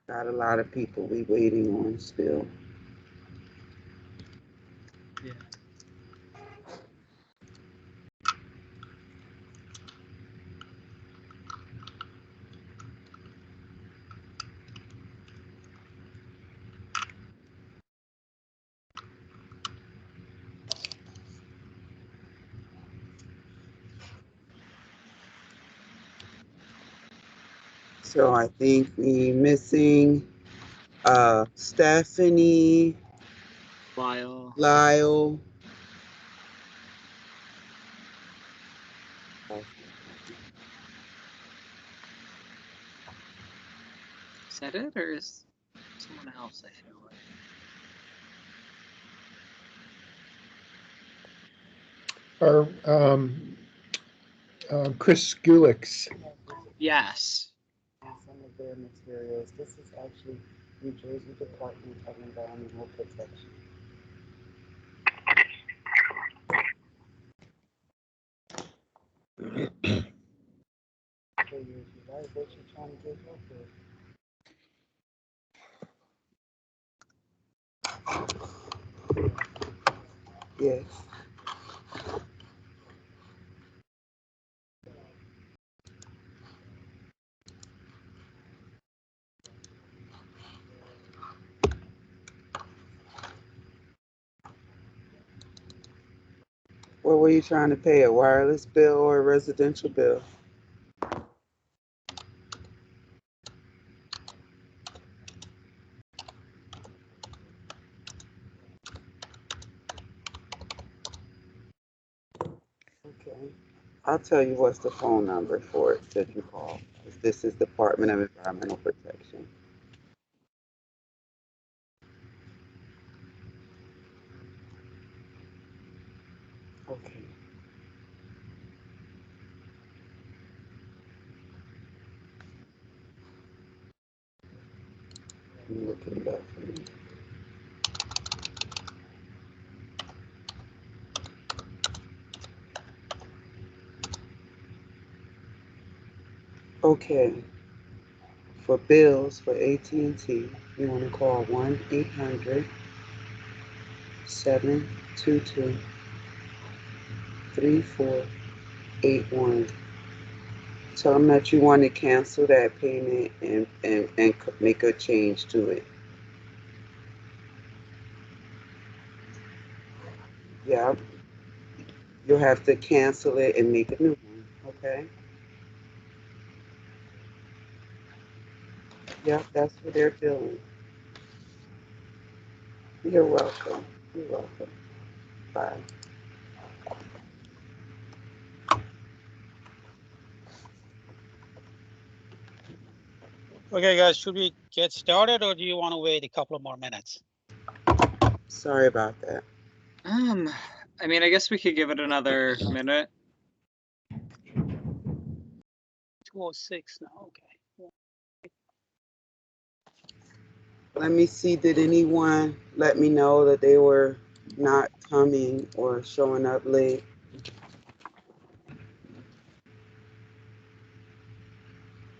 Got a lot of people we waiting on still. Yeah. So I think we missing Stephanie, Lyle. Is that it, or is someone else? I feel like. Or Chris Gulix. Yes. Some of their materials. This is actually New Jersey Department of Environmental Protection. So you're right, what you trying to get help with? Yes. What were you trying to pay, a wireless bill or a residential bill? Okay. I'll tell you what's the phone number for it that you call. This is Department of Environmental Protection. Okay. I'm looking it up for you. Okay. For bills for AT&T, you want to call 1-800-722-3481. Tell them that you want to cancel that payment and make a change to it. Yeah. You'll have to cancel it and make a new one, okay? Yeah, that's what they're doing. You're welcome. You're welcome. Bye. Okay, guys, should we get started or do you want to wait a couple of more minutes? Sorry about that. I mean, I guess we could give it another minute. 2:06 now, okay. Let me see, did anyone let me know that they were not coming or showing up late?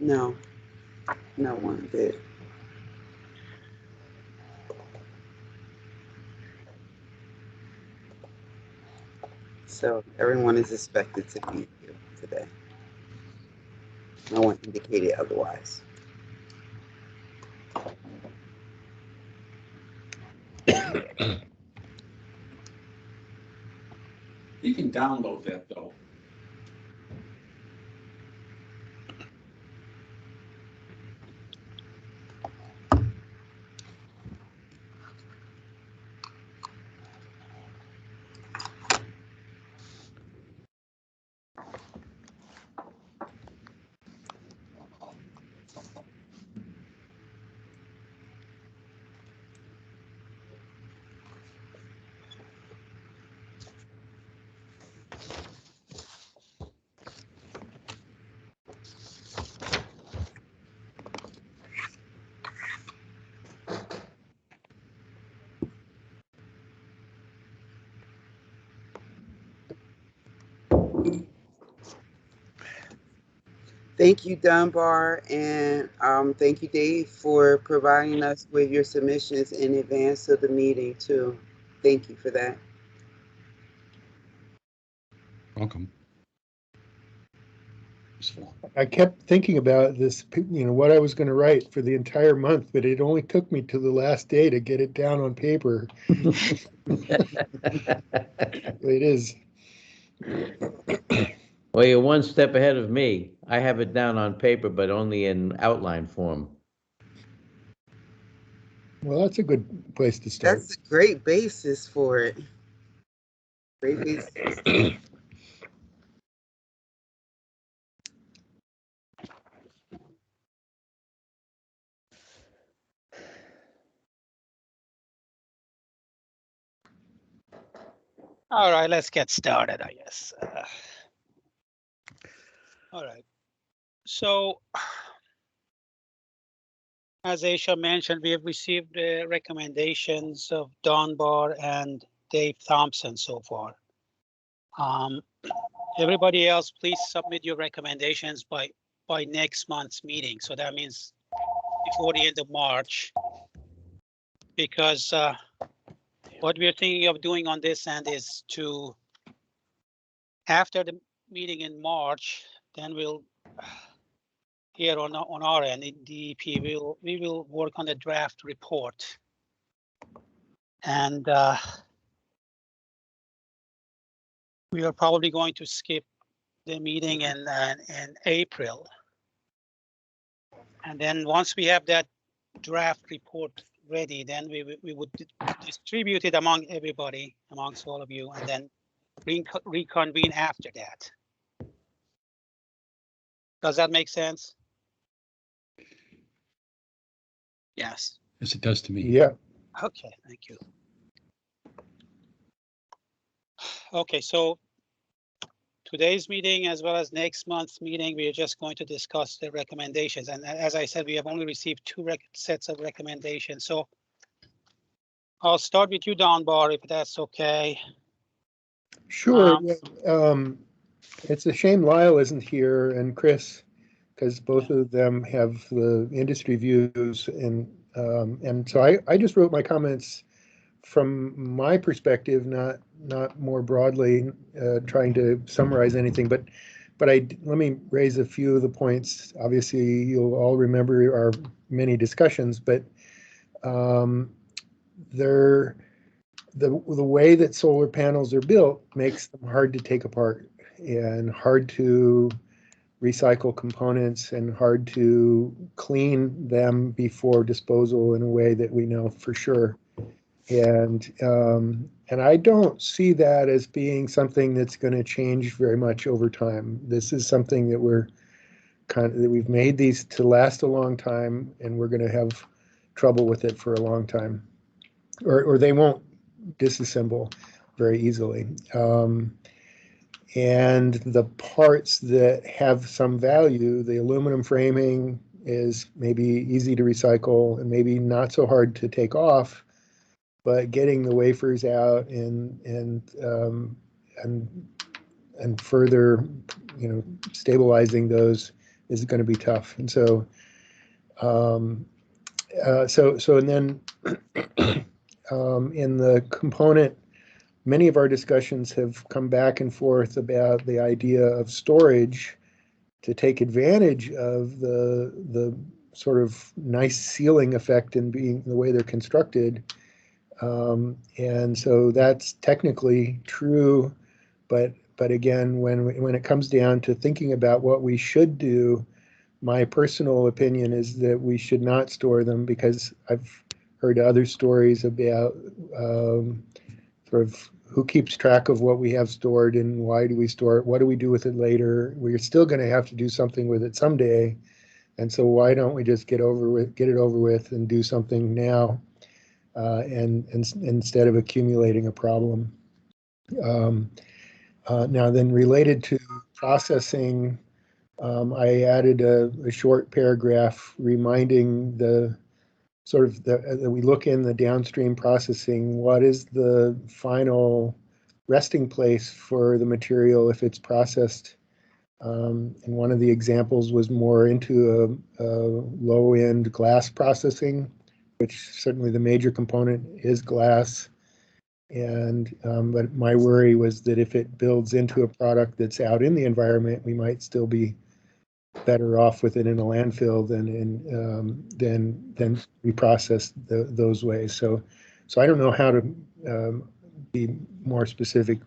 No, no one did. So everyone is expected to be here today. No one indicated otherwise. You can download that though. Thank you, Dunbar, and thank you, Dave, for providing us with your submissions in advance of the meeting, too. Thank you for that. Welcome. Useful. I kept thinking about this, what I was going to write for the entire month, but it only took me to the last day to get it down on paper. It is. Well, you're one step ahead of me. I have it down on paper, but only in outline form. Well, that's a good place to start. That's a great basis for it. Great basis. All right, let's get started, I guess. All right. So, as Aisha mentioned, we have received the recommendations of Don Barr and Dave Thompson so far. Everybody else, please submit your recommendations by next month's meeting. So that means before the end of March, because what we're thinking of doing on this end is to, after the meeting in March, then we'll here on our end in DEP, we will work on the draft report, and we are probably going to skip the meeting in April, and then once we have that draft report ready, then we would distribute it among everybody, amongst all of you, and then reconvene after that. Does that make sense? Yes. Yes, it does to me. Yeah. Okay, thank you. Okay, so today's meeting as well as next month's meeting, we are just going to discuss the recommendations. And as I said, we have only received two sets of recommendations. So I'll start with you, Don Barr, if that's okay. Sure. It's a shame Lyle isn't here and Chris, because both of them have the industry views, and so I just wrote my comments from my perspective, not more broadly trying to summarize anything, but let me raise a few of the points. Obviously, you'll all remember our many discussions, but the way that solar panels are built makes them hard to take apart and hard to recycle components and hard to clean them before disposal in a way that we know for sure. And I don't see that as being something that's going to change very much over time. This is something that we've made these to last a long time, and we're going to have trouble with it for a long time, or they won't disassemble very easily. And the parts that have some value, the aluminum framing is maybe easy to recycle and maybe not so hard to take off, but getting the wafers out and further, stabilizing those is going to be tough. And so, and then in the component, many of our discussions have come back and forth about the idea of storage to take advantage of the sort of nice sealing effect in being the way they're constructed. And so that's technically true, but again, when it comes down to thinking about what we should do, my personal opinion is that we should not store them, because I've heard other stories about sort of who keeps track of what we have stored and why do we store it? What do we do with it later? We're still going to have to do something with it someday, and so why don't we just get it over with and do something now, and instead of accumulating a problem. Now then, related to processing, I added a short paragraph reminding that we look in the downstream processing, what is the final resting place for the material if it's processed. And one of the examples was more into a low-end glass processing, which certainly the major component is glass. And but my worry was that if it builds into a product that's out in the environment, we might still be better off with it in a landfill than reprocess those ways. So I don't know how to be more specific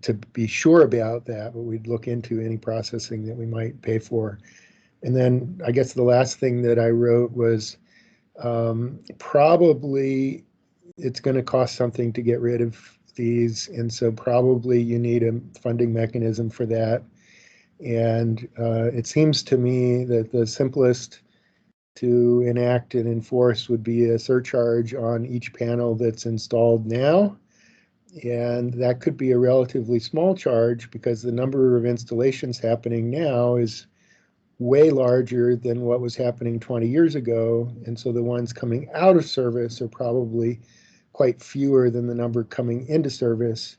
to be sure about that, but we'd look into any processing that we might pay for. And then I guess the last thing that I wrote was probably it's going to cost something to get rid of these, and so probably you need a funding mechanism for that. And it seems to me that the simplest to enact and enforce would be a surcharge on each panel that's installed now. And that could be a relatively small charge because the number of installations happening now is way larger than what was happening 20 years ago. And so the ones coming out of service are probably quite fewer than the number coming into service.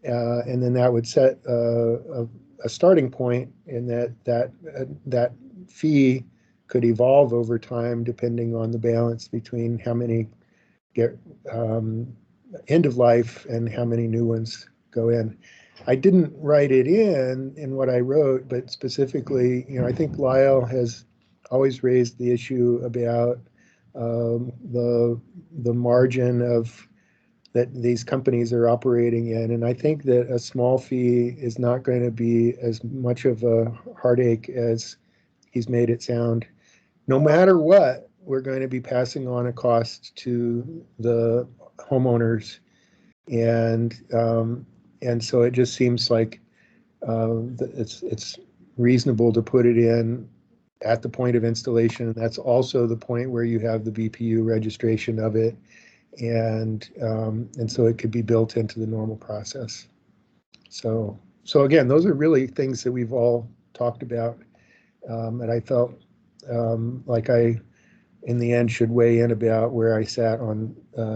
And then that would set a starting point, and that fee could evolve over time depending on the balance between how many get end of life and how many new ones go in. I didn't write it in what I wrote, but specifically, I think Lyle has always raised the issue about the margin of that these companies are operating in, and I think that a small fee is not going to be as much of a heartache as he's made it sound. No matter what, we're going to be passing on a cost to the homeowners, and so it just seems like it's reasonable to put it in at the point of installation, and that's also the point where you have the BPU registration of it, and so it could be built into the normal process. So again, those are really things that we've all talked about, and I felt like I, in the end, should weigh in about where I sat on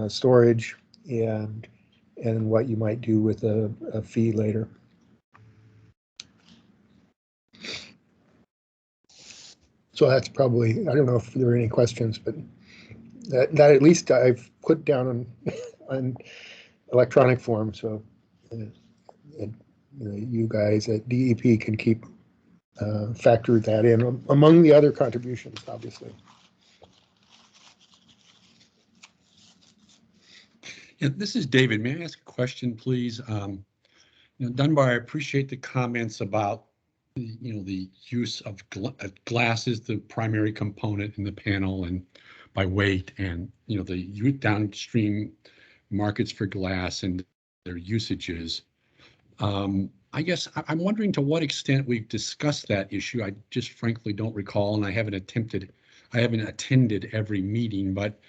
storage and what you might do with a fee later. So that's probably, I don't know if there are any questions, but that at least I've put down on electronic form, so you guys at DEP can keep factor that in among the other contributions, obviously. Yeah, this is David. May I ask a question, please? Dunbar, I appreciate the comments about the use of glass is the primary component in the panel and by weight, and the downstream markets for glass and their usages. I guess I'm wondering to what extent we've discussed that issue. I just frankly don't recall, and I haven't attended every meeting, but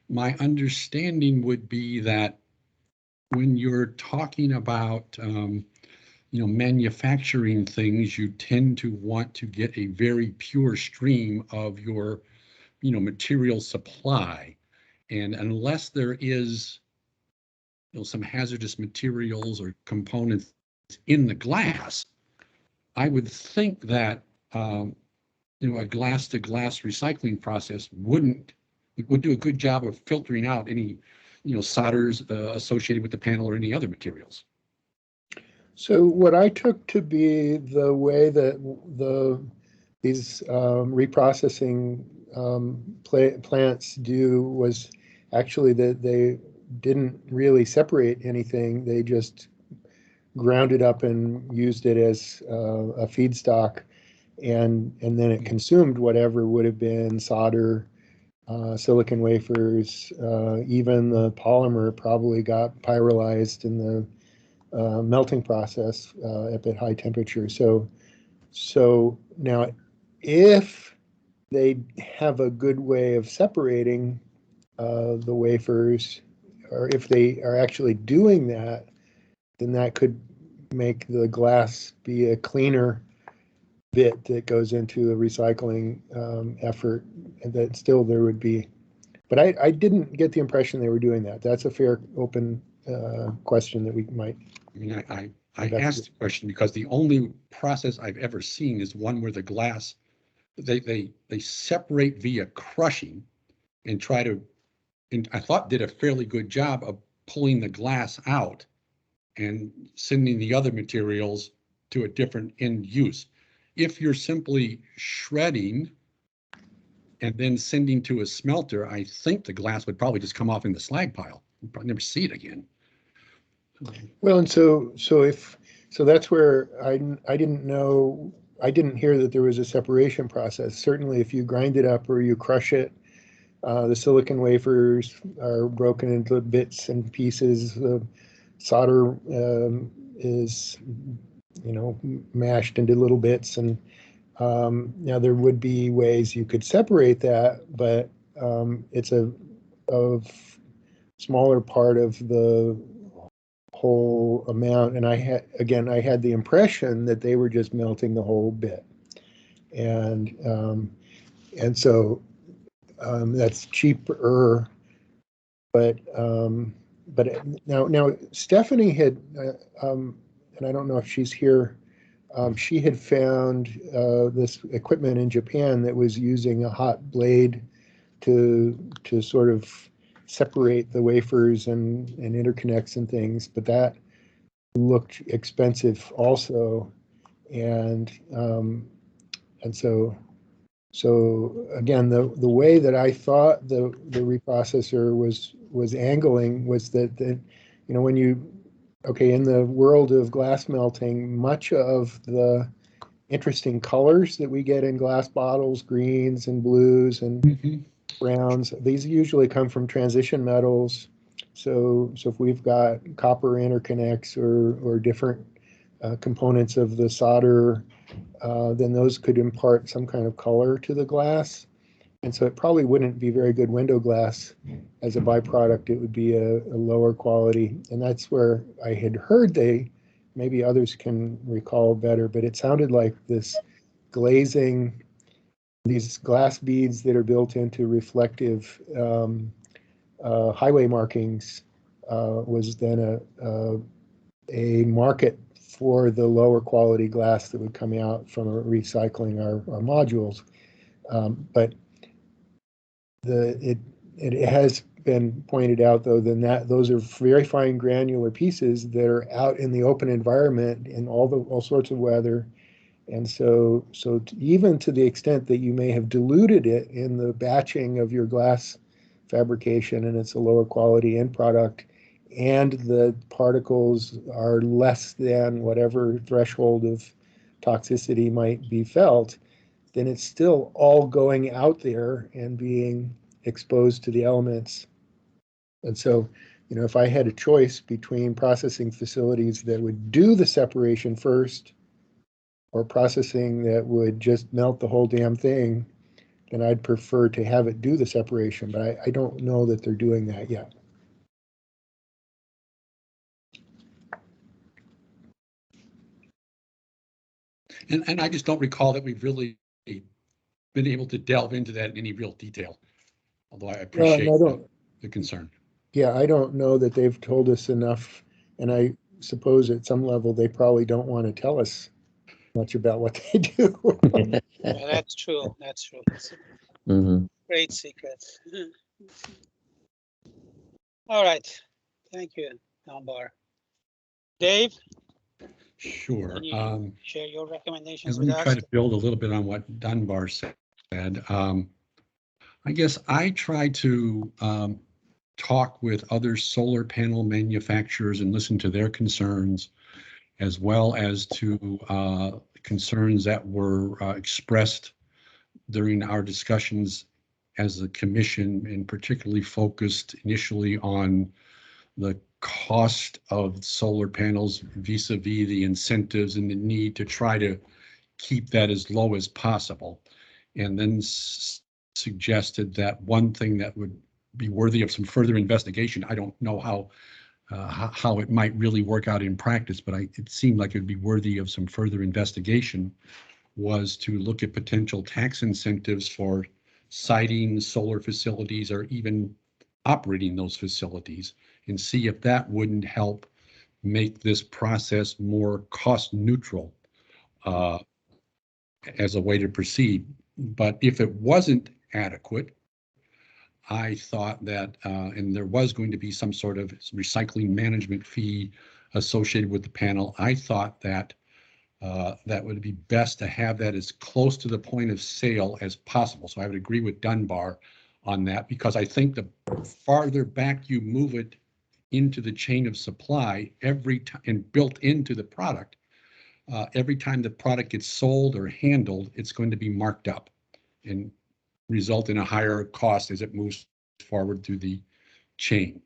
my understanding would be that when you're talking about manufacturing things, you tend to want to get a very pure stream of your material supply, and unless there is some hazardous materials or components in the glass, I would think that a glass-to-glass recycling process would do a good job of filtering out any solders associated with the panel or any other materials. So what I took to be the way that these reprocessing plants do was actually that they didn't really separate anything. They just ground it up and used it as a feedstock, and then it consumed whatever would have been solder, silicon wafers, even the polymer probably got pyrolyzed in the melting process at high temperature. So now, if they have a good way of separating the wafers, or if they are actually doing that, then that could make the glass be a cleaner bit that goes into a recycling effort, and that still there would be. But I didn't get the impression they were doing that. That's a fair, open question that we might I mean, I That's asked the question because the only process I've ever seen is one where the glass, they separate via crushing and try to, and I thought did a fairly good job of pulling the glass out and sending the other materials to a different end use. If you're simply shredding and then sending to a smelter, I think the glass would probably just come off in the slag pile. You'd probably never see it again. Well, and so that's where I didn't know, I didn't hear that there was a separation process. Certainly, if you grind it up or you crush it, the silicon wafers are broken into bits and pieces. The solder is, mashed into little bits, and now there would be ways you could separate that, but it's a smaller part of the whole amount. And I had the impression that they were just melting the whole bit, and so that's cheaper. But now Stephanie had, and I don't know if she's here. She had found this equipment in Japan that was using a hot blade to sort of separate the wafers and interconnects and things, but that looked expensive also, and so again, the way that I thought the reprocessor was angling was that when in the world of glass melting, much of the interesting colors that we get in glass bottles, greens and blues and browns, these usually come from transition metals. So if we've got copper interconnects or different components of the solder, then those could impart some kind of color to the glass. And so it probably wouldn't be very good window glass. As a byproduct, it would be a lower quality. And that's where I had heard maybe others can recall better, but it sounded like this glazing, these glass beads that are built into reflective highway markings was then a market for the lower quality glass that would come out from recycling our modules. But it has been pointed out, though, that those are very fine granular pieces that are out in the open environment in all sorts of weather. And so even to the extent that you may have diluted it in the batching of your glass fabrication and it's a lower quality end product, and the particles are less than whatever threshold of toxicity might be felt, then it's still all going out there and being exposed to the elements. And so, if I had a choice between processing facilities that would do the separation first or processing that would just melt the whole damn thing, then I'd prefer to have it do the separation. But I don't know that they're doing that yet. And I just don't recall that we've really been able to delve into that in any real detail, although I appreciate the concern. Yeah, I don't know that they've told us enough, and I suppose at some level they probably don't want to tell us much about what they do. Yeah, that's true. That's true. It's a great secret. All right. Thank you, Dunbar. Dave? Sure. Can you share your recommendations let with me us? try to build a little bit on what Dunbar said. I guess I try to talk with other solar panel manufacturers and listen to their concerns, as well as to concerns that were expressed during our discussions as a commission, and particularly focused initially on the cost of solar panels vis-a-vis the incentives and the need to try to keep that as low as possible. And then suggested that one thing that would be worthy of some further investigation, I don't know how it might really work out in practice, but it seemed like it would be worthy of some further investigation, was to look at potential tax incentives for siting solar facilities or even operating those facilities, and see if that wouldn't help make this process more cost neutral as a way to proceed. But if it wasn't adequate, I thought that, and there was going to be some sort of recycling management fee associated with the panel, I thought that that would be best to have that as close to the point of sale as possible. So I would agree with Dunbar on that, because I think the farther back you move it into the chain of supply every time and built into the product, every time the product gets sold or handled, it's going to be marked up and result in a higher cost as it moves forward through the chain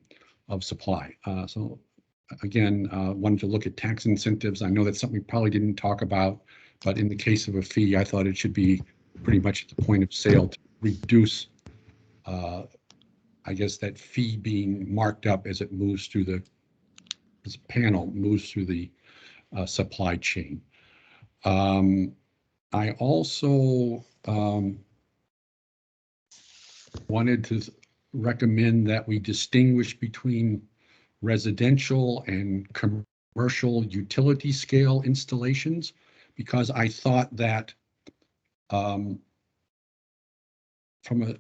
of supply. So again, wanted to look at tax incentives. I know that's something we probably didn't talk about, but in the case of a fee, I thought it should be pretty much at the point of sale to reduce, I guess, that fee being marked up as it moves through the, as panel moves through the supply chain. I also wanted to recommend that we distinguish between residential and commercial utility scale installations, because I thought that from a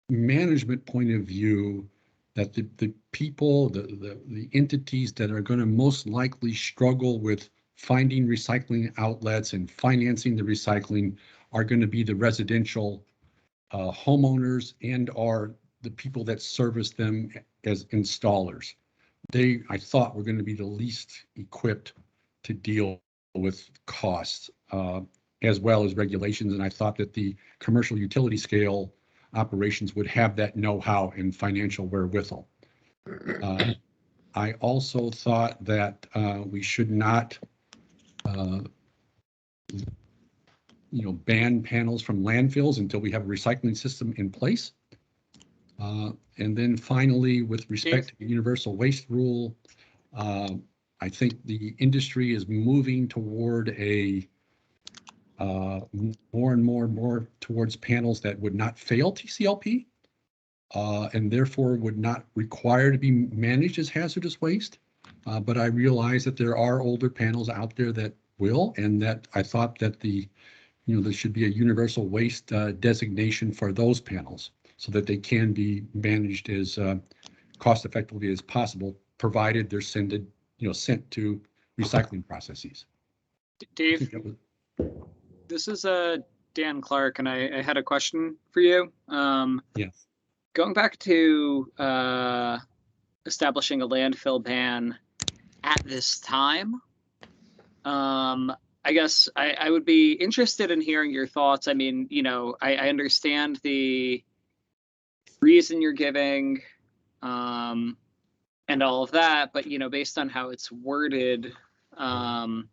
management point of view, that the people, the entities that are going to most likely struggle with finding recycling outlets and financing the recycling are going to be the residential homeowners and are the people that service them as installers. They, I thought, were going to be the least equipped to deal with costs as well as regulations. And I thought that the commercial utility scale operations would have that know-how and financial wherewithal. I also thought that we should not ban panels from landfills until we have a recycling system in place. And then finally, with respect to the universal waste rule, I think the industry is moving toward a more and more towards panels that would not fail TCLP and therefore would not require to be managed as hazardous waste. But I realize that there are older panels out there that will, and that I thought that there should be a universal waste designation for those panels so that they can be managed as cost effectively as possible, provided they're sent to recycling processes. Dave, this is Dan Clark, and I had a question for you. Yes. Going back to establishing a landfill ban at this time, I guess I would be interested in hearing your thoughts. I mean, I understand the reason you're giving and all of that, but, based on how it's worded. I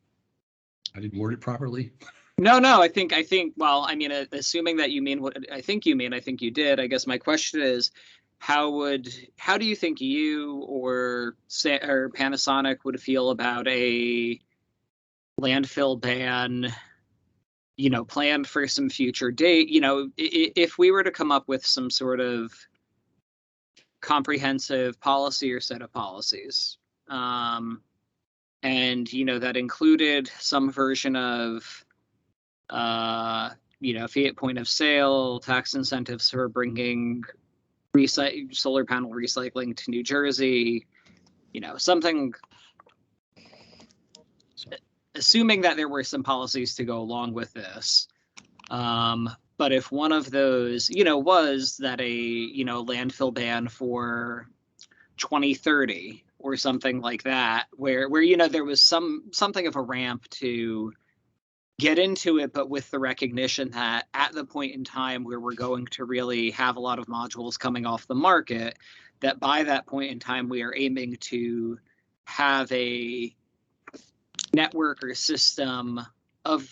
didn't word it properly. No, I think, well, I mean, assuming that you mean what I think you mean, I think you did. I guess my question is, how do you think you or Panasonic would feel about a landfill ban, planned for some future date? If we were to come up with some sort of comprehensive policy or set of policies, and that included some version of fiat point of sale, tax incentives for bringing solar panel recycling to New Jersey, something, assuming that there were some policies to go along with this. But if one of those, was that a, landfill ban for 2030 or something like that, where there was something of a ramp to get into it, but with the recognition that at the point in time where we're going to really have a lot of modules coming off the market, that by that point in time, we are aiming to have a network or system of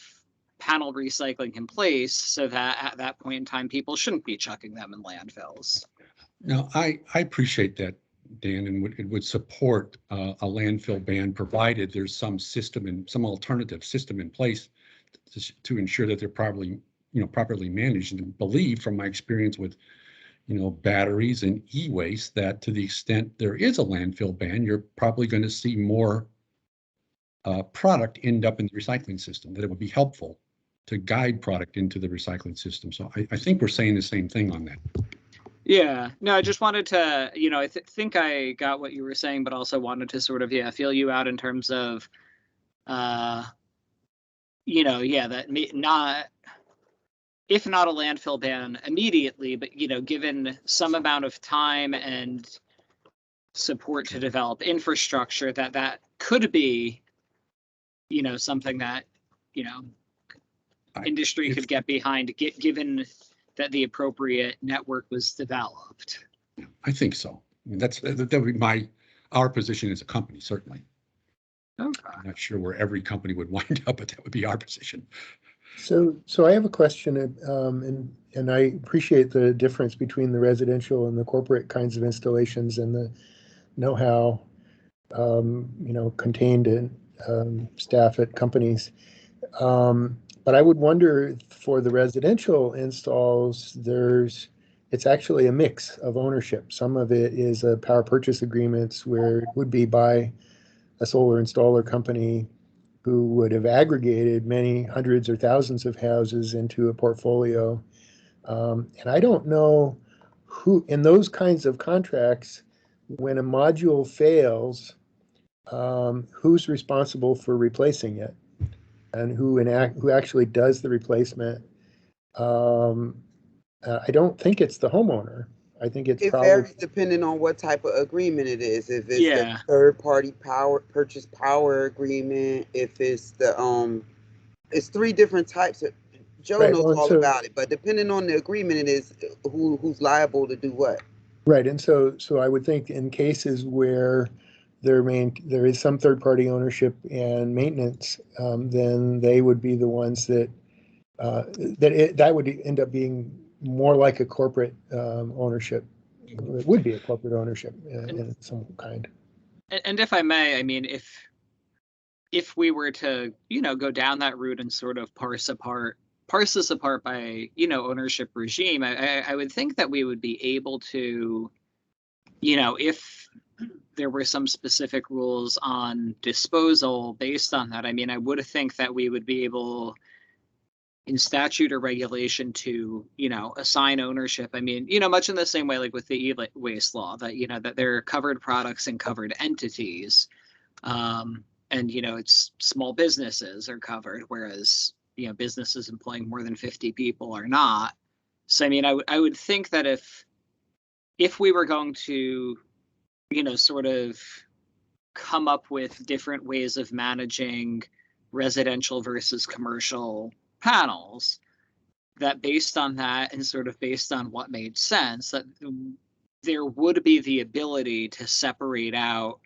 panel recycling in place so that at that point in time, people shouldn't be chucking them in landfills. Now, I appreciate that, Dan, and it would support a landfill ban provided there's some system and some alternative system in place to ensure that they're properly managed. And believe from my experience with, batteries and e-waste, that to the extent there is a landfill ban, you're probably going to see more product end up in the recycling system, that it would be helpful to guide product into the recycling system. So I think we're saying the same thing on that. Yeah, no, I just wanted to, I think I got what you were saying, but also wanted to sort of, feel you out in terms of, that not, if not a landfill ban immediately, but, given some amount of time and support to develop infrastructure, that could be, something that, industry could get behind, given that the appropriate network was developed. I think so. I mean, that would be our position as a company, certainly. Okay. I'm not sure where every company would wind up, but that would be our position. So I have a question, and I appreciate the difference between the residential and the corporate kinds of installations and the know-how, contained in staff at companies. But I would wonder, for the residential installs, it's actually a mix of ownership. Some of it is a power purchase agreements where it would be by a solar installer company who would have aggregated many hundreds or thousands of houses into a portfolio. And I don't know who, in those kinds of contracts, when a module fails, who's responsible for replacing it, and who actually does the replacement. I don't think it's the homeowner. I think it's It probably varies depending on what type of agreement it is. If it's the Yeah. third party power agreement, if it's it's three different types of. Joe right. knows Well, and all so about it, but depending on the agreement, it is who's liable to do what. right, and so I would think in cases where there is some third party ownership and maintenance, then they would be the ones that that would end up being more like a corporate ownership. It would be a corporate ownership in some kind. And if I may, I mean, if we were to, go down that route and sort of parse this apart by, ownership regime, I would think that we would be able to, if there were some specific rules on disposal based on that, I mean, I would think that we would be able, in statute or regulation, to, assign ownership. I mean, much in the same way, like with the e-waste law, that, that there are covered products and covered entities. And, it's small businesses are covered, whereas, businesses employing more than 50 people are not. So, I mean, I would think that if we were going to, sort of come up with different ways of managing residential versus commercial panels, that based on that and sort of based on what made sense, that there would be the ability to separate out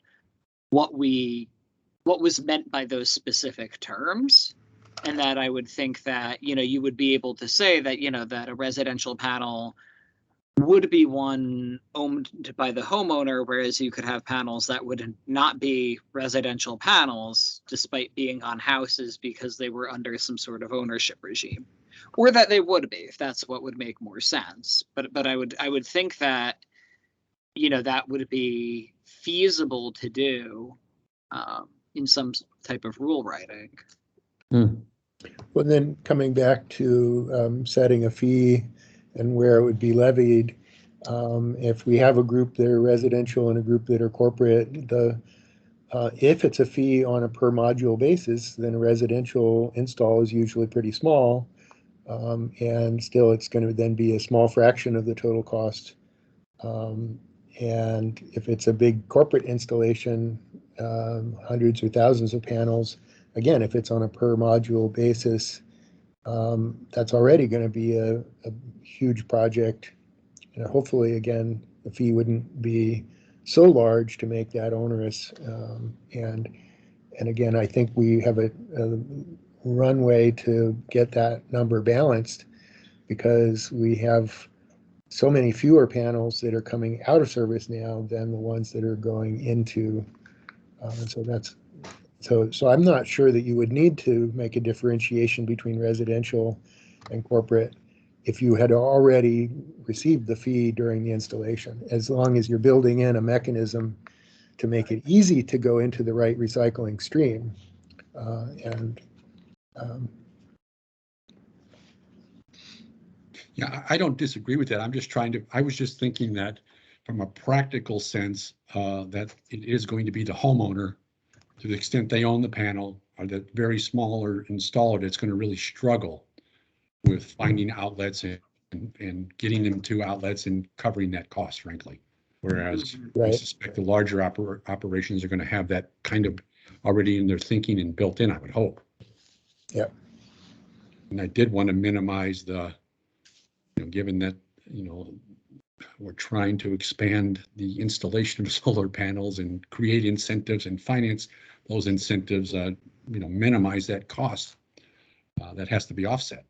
what was meant by those specific terms. And that I would think that, you would be able to say that, that a residential panel would be one owned by the homeowner, whereas you could have panels that would not be residential panels, despite being on houses, because they were under some sort of ownership regime, or that they would be, if that's what would make more sense. But I would think that, that would be feasible to do in some type of rule writing. Well, then coming back to setting a fee and where it would be levied, if we have a group that are residential and a group that are corporate, if it's a fee on a per module basis, then a residential install is usually pretty small, and still it's going to then be a small fraction of the total cost. And if it's a big corporate installation, hundreds or thousands of panels, again, if it's on a per module basis, that's already going to be a huge project. And hopefully, again, the fee wouldn't be so large to make that onerous. And again, I think we have a runway to get that number balanced, because we have so many fewer panels that are coming out of service now than the ones that are going into. So I'm not sure that you would need to make a differentiation between residential and corporate if you had already received the fee during the installation, as long as you're building in a mechanism to make it easy to go into the right recycling stream. And um, Yeah, I don't disagree with that. I was just thinking that from a practical sense, that it is going to be the homeowner, to the extent they own the panel, or the very smaller installer that's going to really struggle with finding outlets and getting them to outlets and covering that cost, frankly. Whereas I right. suspect the larger operations are going to have that kind of already in their thinking and built in, I would hope. Yeah. And I did want to minimize given that, we're trying to expand the installation of solar panels and create incentives and finance those incentives, minimize that cost that has to be offset.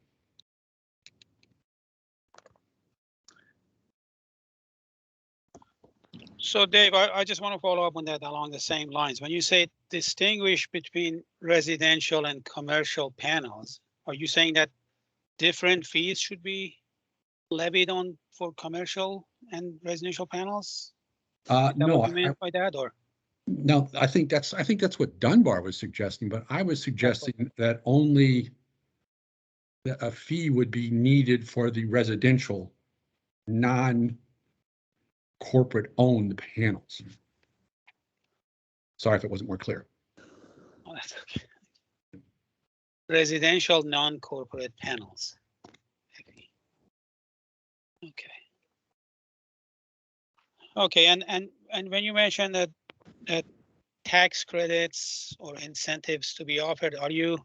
So Dave, I just want to follow up on that along the same lines. When you say distinguish between residential and commercial panels, are you saying that different fees should be levied on for commercial and residential panels? Is that No, what you meant by that, or? no, I think that's what Dunbar was suggesting, but I was suggesting that only a fee would be needed for the residential, non-corporate owned panels. Sorry if it wasn't more clear. Oh, that's okay. Residential non-corporate panels. Okay. Okay, and when you mentioned that tax credits or incentives to be offered, are you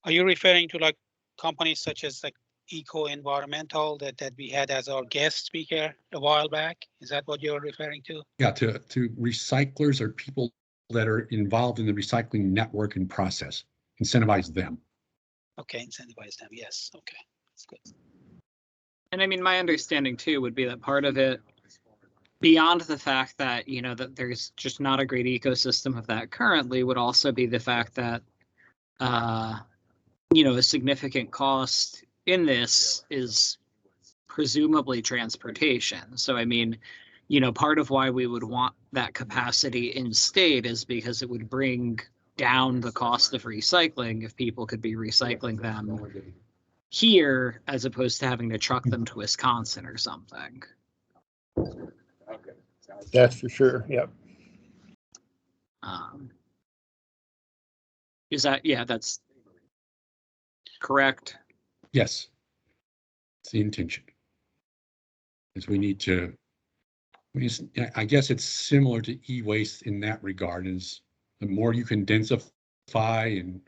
referring to like companies such as like Eco Environmental that we had as our guest speaker a while back? Is that what you're referring to? Yeah, to recyclers or people that are involved in the recycling network and process, incentivize them. Okay, incentivize them. Yes. Okay, that's good. And I mean, my understanding too would be that part of it, beyond the fact that, that there's just not a great ecosystem of that currently, would also be the fact that, a significant cost in this is presumably transportation. So, I mean, part of why we would want that capacity in state is because it would bring down the cost of recycling if people could be recycling them here as opposed to having to truck them to Wisconsin or something. That's for sure. Yep. Is that, yeah, that's correct. Yes, it's the intention. Is we need to, I guess it's similar to e-waste in that regard, is the more you can densify and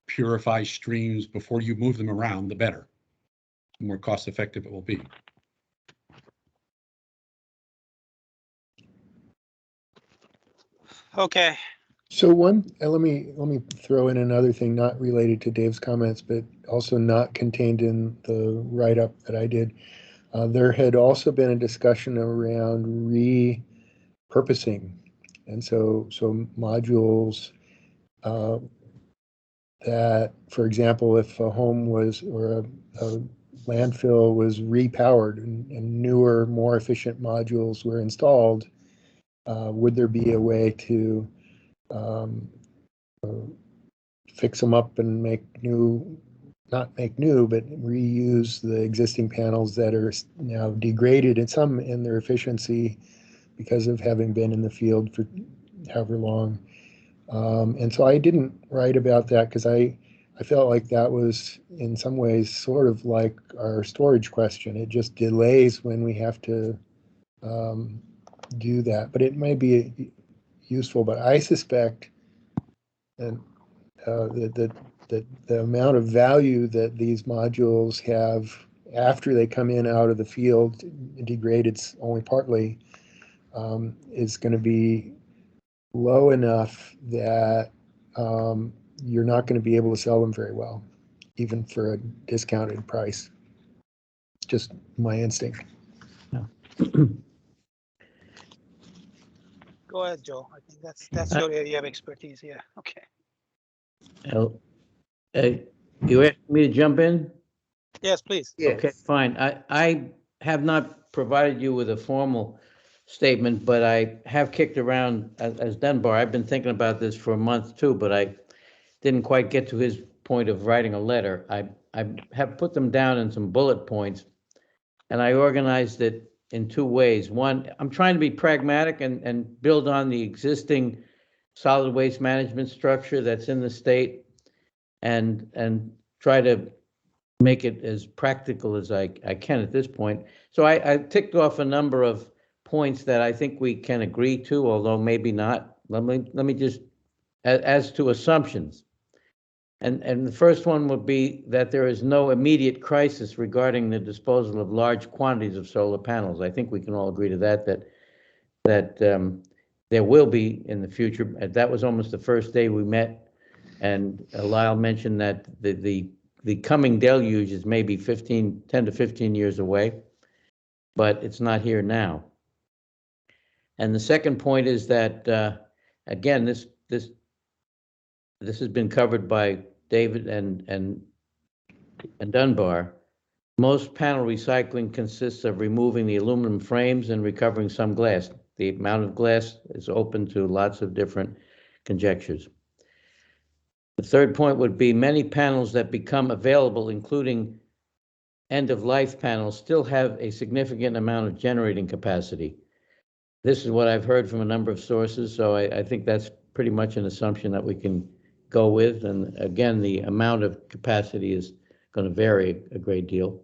purify streams before you move them around, the better. The more cost effective it will be. Okay. So let me throw in another thing not related to Dave's comments, but also not contained in the write-up that I did. There had also been a discussion around repurposing, and so modules that, for example, if a home was or a landfill was repowered and newer, more efficient modules were installed, would there be a way to fix them up and not make new, but reuse the existing panels that are now degraded in some in their efficiency because of having been in the field for however long. And so I didn't write about that because I felt like that was in some ways sort of like our storage question. It just delays when we have to do that, but it may be useful. But I suspect that the amount of value that these modules have after they come in out of the field, degraded only partly, is going to be low enough that you're not going to be able to sell them very well, even for a discounted price. Just my instinct. Go ahead, Joe. I think that's your area of expertise. Yeah. Okay. You asked me to jump in? Yes, please. Yes. Okay, fine. I have not provided you with a formal statement, but I have kicked around as Dunbar. I've been thinking about this for a month too, but didn't quite get to his point of writing a letter, I have put them down in some bullet points, and I organized it in two ways. One, I'm trying to be pragmatic and build on the existing solid waste management structure that's in the state, and try to make it as practical as I can at this point. So I ticked off a number of points that I think we can agree to, although maybe not. Let me just, as to assumptions. And the first one would be that there is no immediate crisis regarding the disposal of large quantities of solar panels. I think we can all agree to that there will be in the future. That was almost the first day we met, and Lyle mentioned that the coming deluge is maybe 10 to 15 years away, but it's not here now. And the second point is that, again, this has been covered by David and Dunbar. Most panel recycling consists of removing the aluminum frames and recovering some glass. The amount of glass is open to lots of different conjectures. The third point would be many panels that become available, including end-of-life panels, still have a significant amount of generating capacity. This is what I've heard from a number of sources, so I think that's pretty much an assumption that we can go with. And again, the amount of capacity is going to vary a great deal.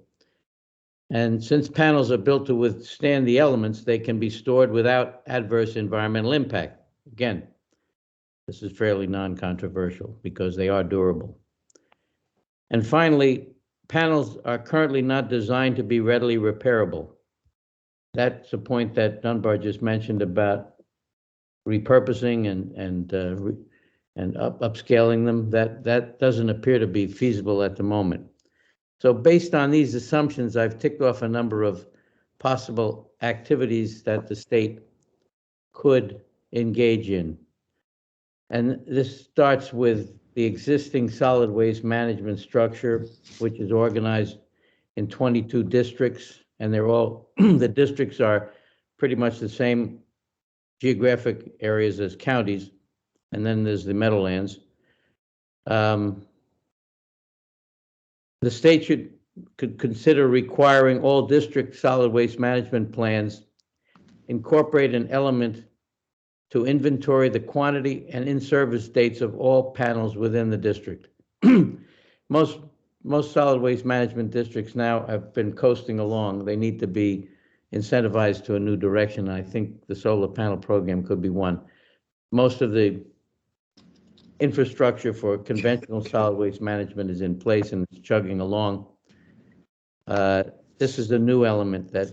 And since panels are built to withstand the elements, they can be stored without adverse environmental impact. Again, this is fairly non-controversial because they are durable. And finally, panels are currently not designed to be readily repairable. That's a point that Dunbar just mentioned about repurposing and upscaling them. That doesn't appear to be feasible at the moment. So based on these assumptions, I've ticked off a number of possible activities that the state could engage in. And this starts with the existing solid waste management structure, which is organized in 22 districts, and they're all, the districts are pretty much the same geographic areas as counties, and then there's the Meadowlands. The state could consider requiring all district solid waste management plans incorporate an element to inventory the quantity and in-service dates of all panels within the district. Most solid waste management districts now have been coasting along. They need to be incentivized to a new direction. I think the solar panel program could be one. Most of the infrastructure for conventional solid waste management is in place and it's chugging along. This is a new element that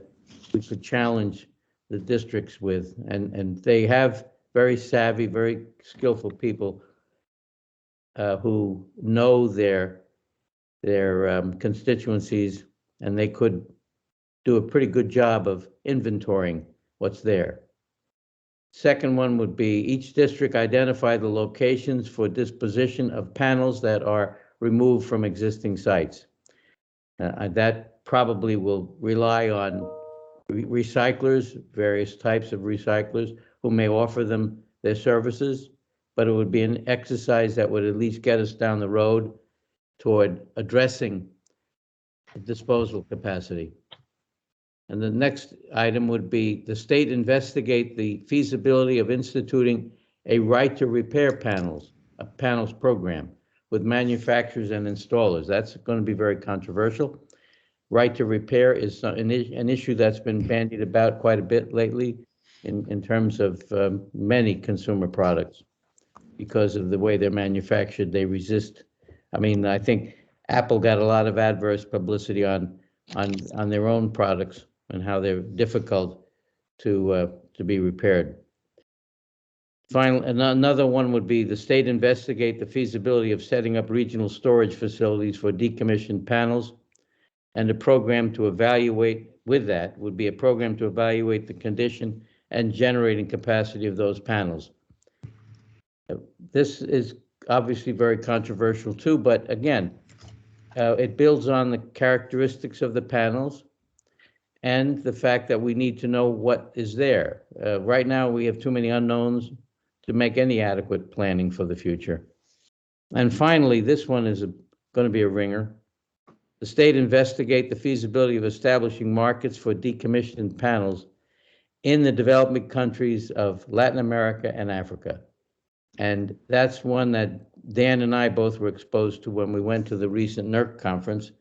we could challenge the districts with, and they have very savvy, very skillful people who know their constituencies, and they could do a pretty good job of inventorying what's there. Second one would be each district identify the locations for disposition of panels that are removed from existing sites. That probably will rely on recyclers, various types of recyclers who may offer them their services, but it would be an exercise that would at least get us down the road toward addressing disposal capacity. And the next item would be the state investigate the feasibility of instituting a right to repair panels, a panels program with manufacturers and installers. That's going to be very controversial. Right to repair is an issue that's been bandied about quite a bit lately in terms of many consumer products. Because of the way they're manufactured, they resist. I mean, I think Apple got a lot of adverse publicity on their own products and how they're difficult to be repaired. Finally, another one would be the state investigate the feasibility of setting up regional storage facilities for decommissioned panels, and a program to evaluate with that would be a program to evaluate the condition and generating capacity of those panels. This is obviously very controversial too, but again, it builds on the characteristics of the panels and the fact that we need to know what is there. Right now, we have too many unknowns to make any adequate planning for the future. And finally, this one is going to be a ringer. The state investigate the feasibility of establishing markets for decommissioned panels in the developing countries of Latin America and Africa. And that's one that Dan and I both were exposed to when we went to the recent NERC conference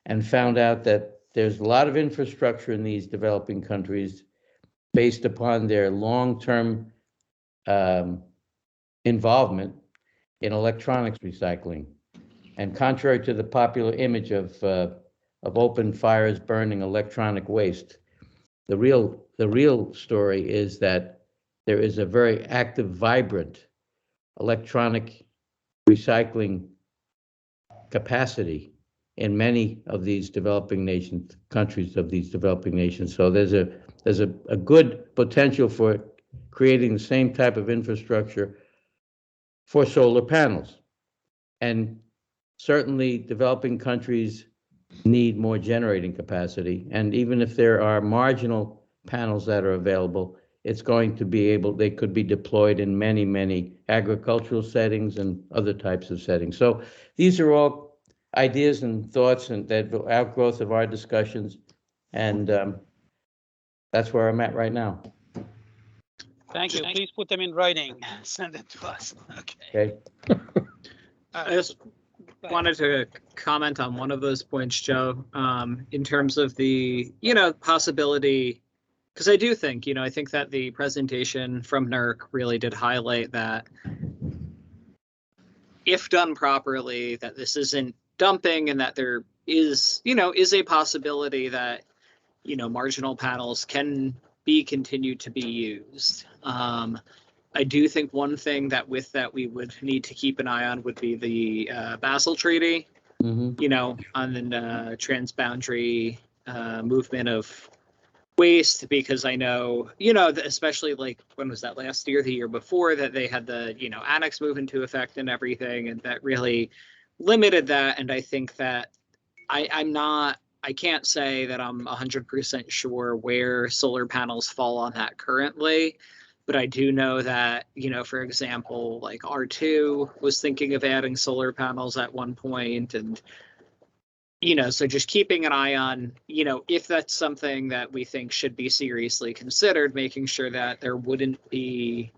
and found out that there's a lot of infrastructure in these developing countries based upon their long-term involvement in electronics recycling. And contrary to the popular image of open fires burning electronic waste, the real story is that there is a very active, vibrant electronic recycling capacity in many of these developing nations, countries of these developing nations. So there's a good potential for creating the same type of infrastructure for solar panels. And certainly developing countries need more generating capacity. And even if there are marginal panels that are available, it's going to be they could be deployed in many, many agricultural settings and other types of settings. So these are all ideas and thoughts and that outgrowth of our discussions. And that's where I'm at right now. Thank you. Please put them in writing. Send it to us. Okay. I just wanted to comment on one of those points, Joe, in terms of the, possibility, because I do think, I think that the presentation from NERC really did highlight that if done properly, that this isn't dumping and that there is a possibility that, marginal panels can be continued to be used. I do think one thing that with that we would need to keep an eye on would be the Basel Treaty, on the transboundary movement of waste, because I know, especially like, when was that, last year, the year before, that they had the, annex move into effect and everything, and that really limited that. And I think that I can't say that I'm 100% sure where solar panels fall on that currently. But I do know that, for example, like R2 was thinking of adding solar panels at one point, and, so just keeping an eye on, if that's something that we think should be seriously considered, making sure that there wouldn't be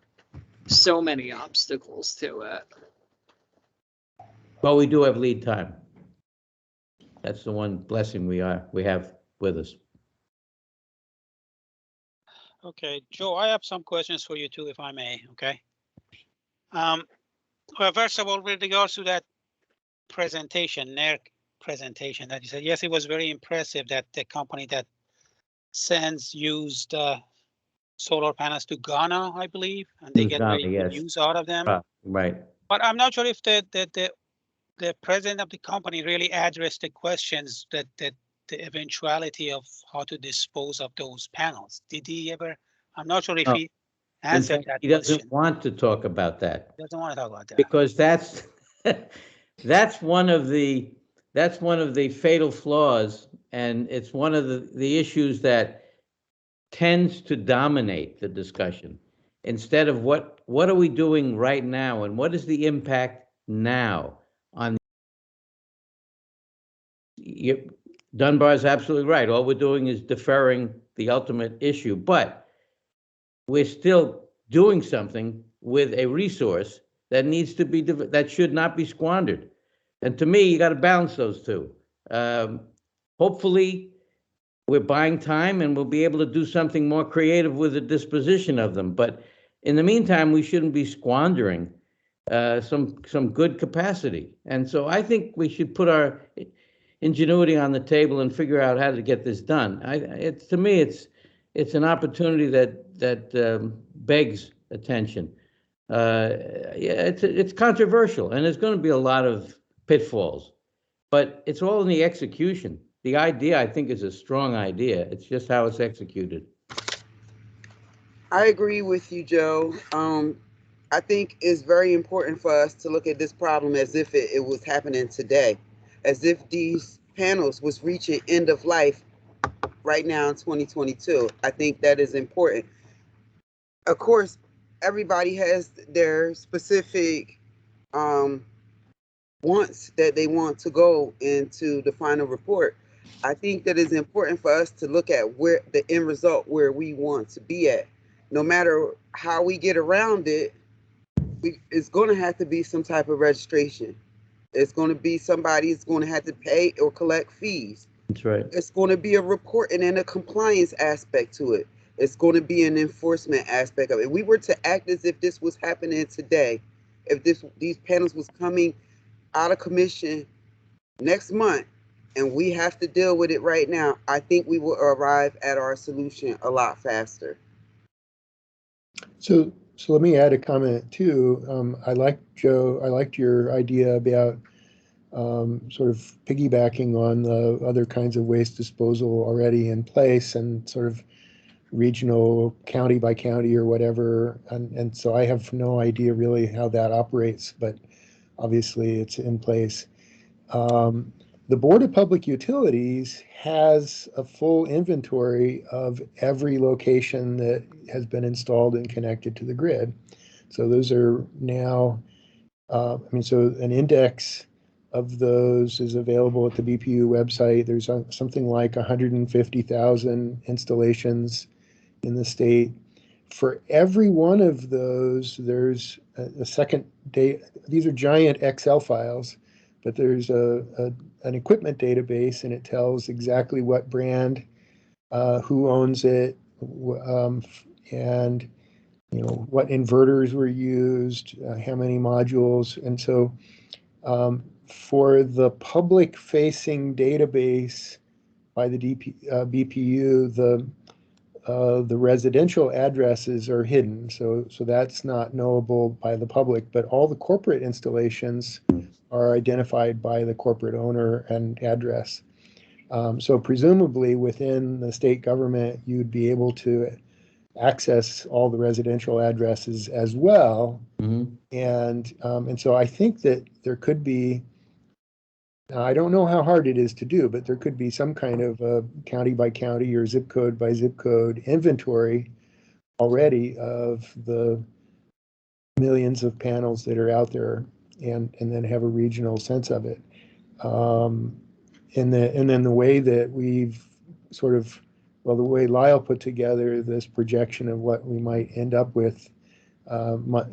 so many obstacles to it. Well, we do have lead time. That's the one blessing we have with us. Okay, Joe, I have some questions for you too, if I may, okay? Well, first of all, with regards to that presentation, NERC presentation that you said, yes, it was very impressive that the company that used solar panels to Ghana, I believe, and they get very good use out of them. Right. But I'm not sure if the president of the company really addressed the questions that the eventuality of how to dispose of those panels. Did he ever? I'm not sure if he answered that question. He doesn't want to talk about that. He doesn't want to talk about that. Because that's one of the fatal flaws, and it's one of the issues that tends to dominate the discussion. Instead of what are we doing right now, and what is the impact now on Dunbar is absolutely right. All we're doing is deferring the ultimate issue, but we're still doing something with a resource that needs to be, that should not be squandered. And to me, you got to balance those two. Hopefully, we're buying time and we'll be able to do something more creative with the disposition of them. But in the meantime, we shouldn't be squandering some good capacity. And so I think we should put our ingenuity on the table and figure out how to get this done. To me, it's an opportunity that begs attention. It's controversial, and there's going to be a lot of pitfalls, but it's all in the execution. The idea, I think, is a strong idea. It's just how it's executed. I agree with you, Joe. I think it's very important for us to look at this problem as if it was happening today, as if these panels was reaching end of life right now in 2022. I think that is important. Of course, everybody has their specific wants that they want to go into the final report. I think that it's important for us to look at where the end result where we want to be at. No matter how we get around it, it's going to have to be some type of registration. It's going to be somebody is going to have to pay or collect fees. That's right. It's going to be a reporting and a compliance aspect to it. It's going to be an enforcement aspect of it. If we were to act as if this was happening today, if these panels was coming out of commission next month, and we have to deal with it right now, I think we will arrive at our solution a lot faster. So let me add a comment too. I like Joe. I liked your idea about sort of piggybacking on the other kinds of waste disposal already in place and sort of regional, county by county or whatever. And so I have no idea really how that operates, but obviously it's in place. The Board of Public Utilities has a full inventory of every location that has been installed and connected to the grid. So those are now, so an index of those is available at the BPU website. There's something like 150,000 installations in the state. For every one of those, there's a second date. These are giant Excel files, but there's an equipment database, and it tells exactly what brand, who owns it, and what inverters were used, how many modules, and so for the public-facing database by the BPU, the residential addresses are hidden, so that's not knowable by the public, but all the corporate installations are identified by the corporate owner and address. So presumably within the state government, you'd be able to access all the residential addresses as well. Mm-hmm. And so I think that there could be, I don't know how hard it is to do, but there could be some kind of a county by county or zip code by zip code inventory already of the millions of panels that are out there, and then have a regional sense of it. And then the way that we've sort of, well, the way Lyle put together this projection of what we might end up with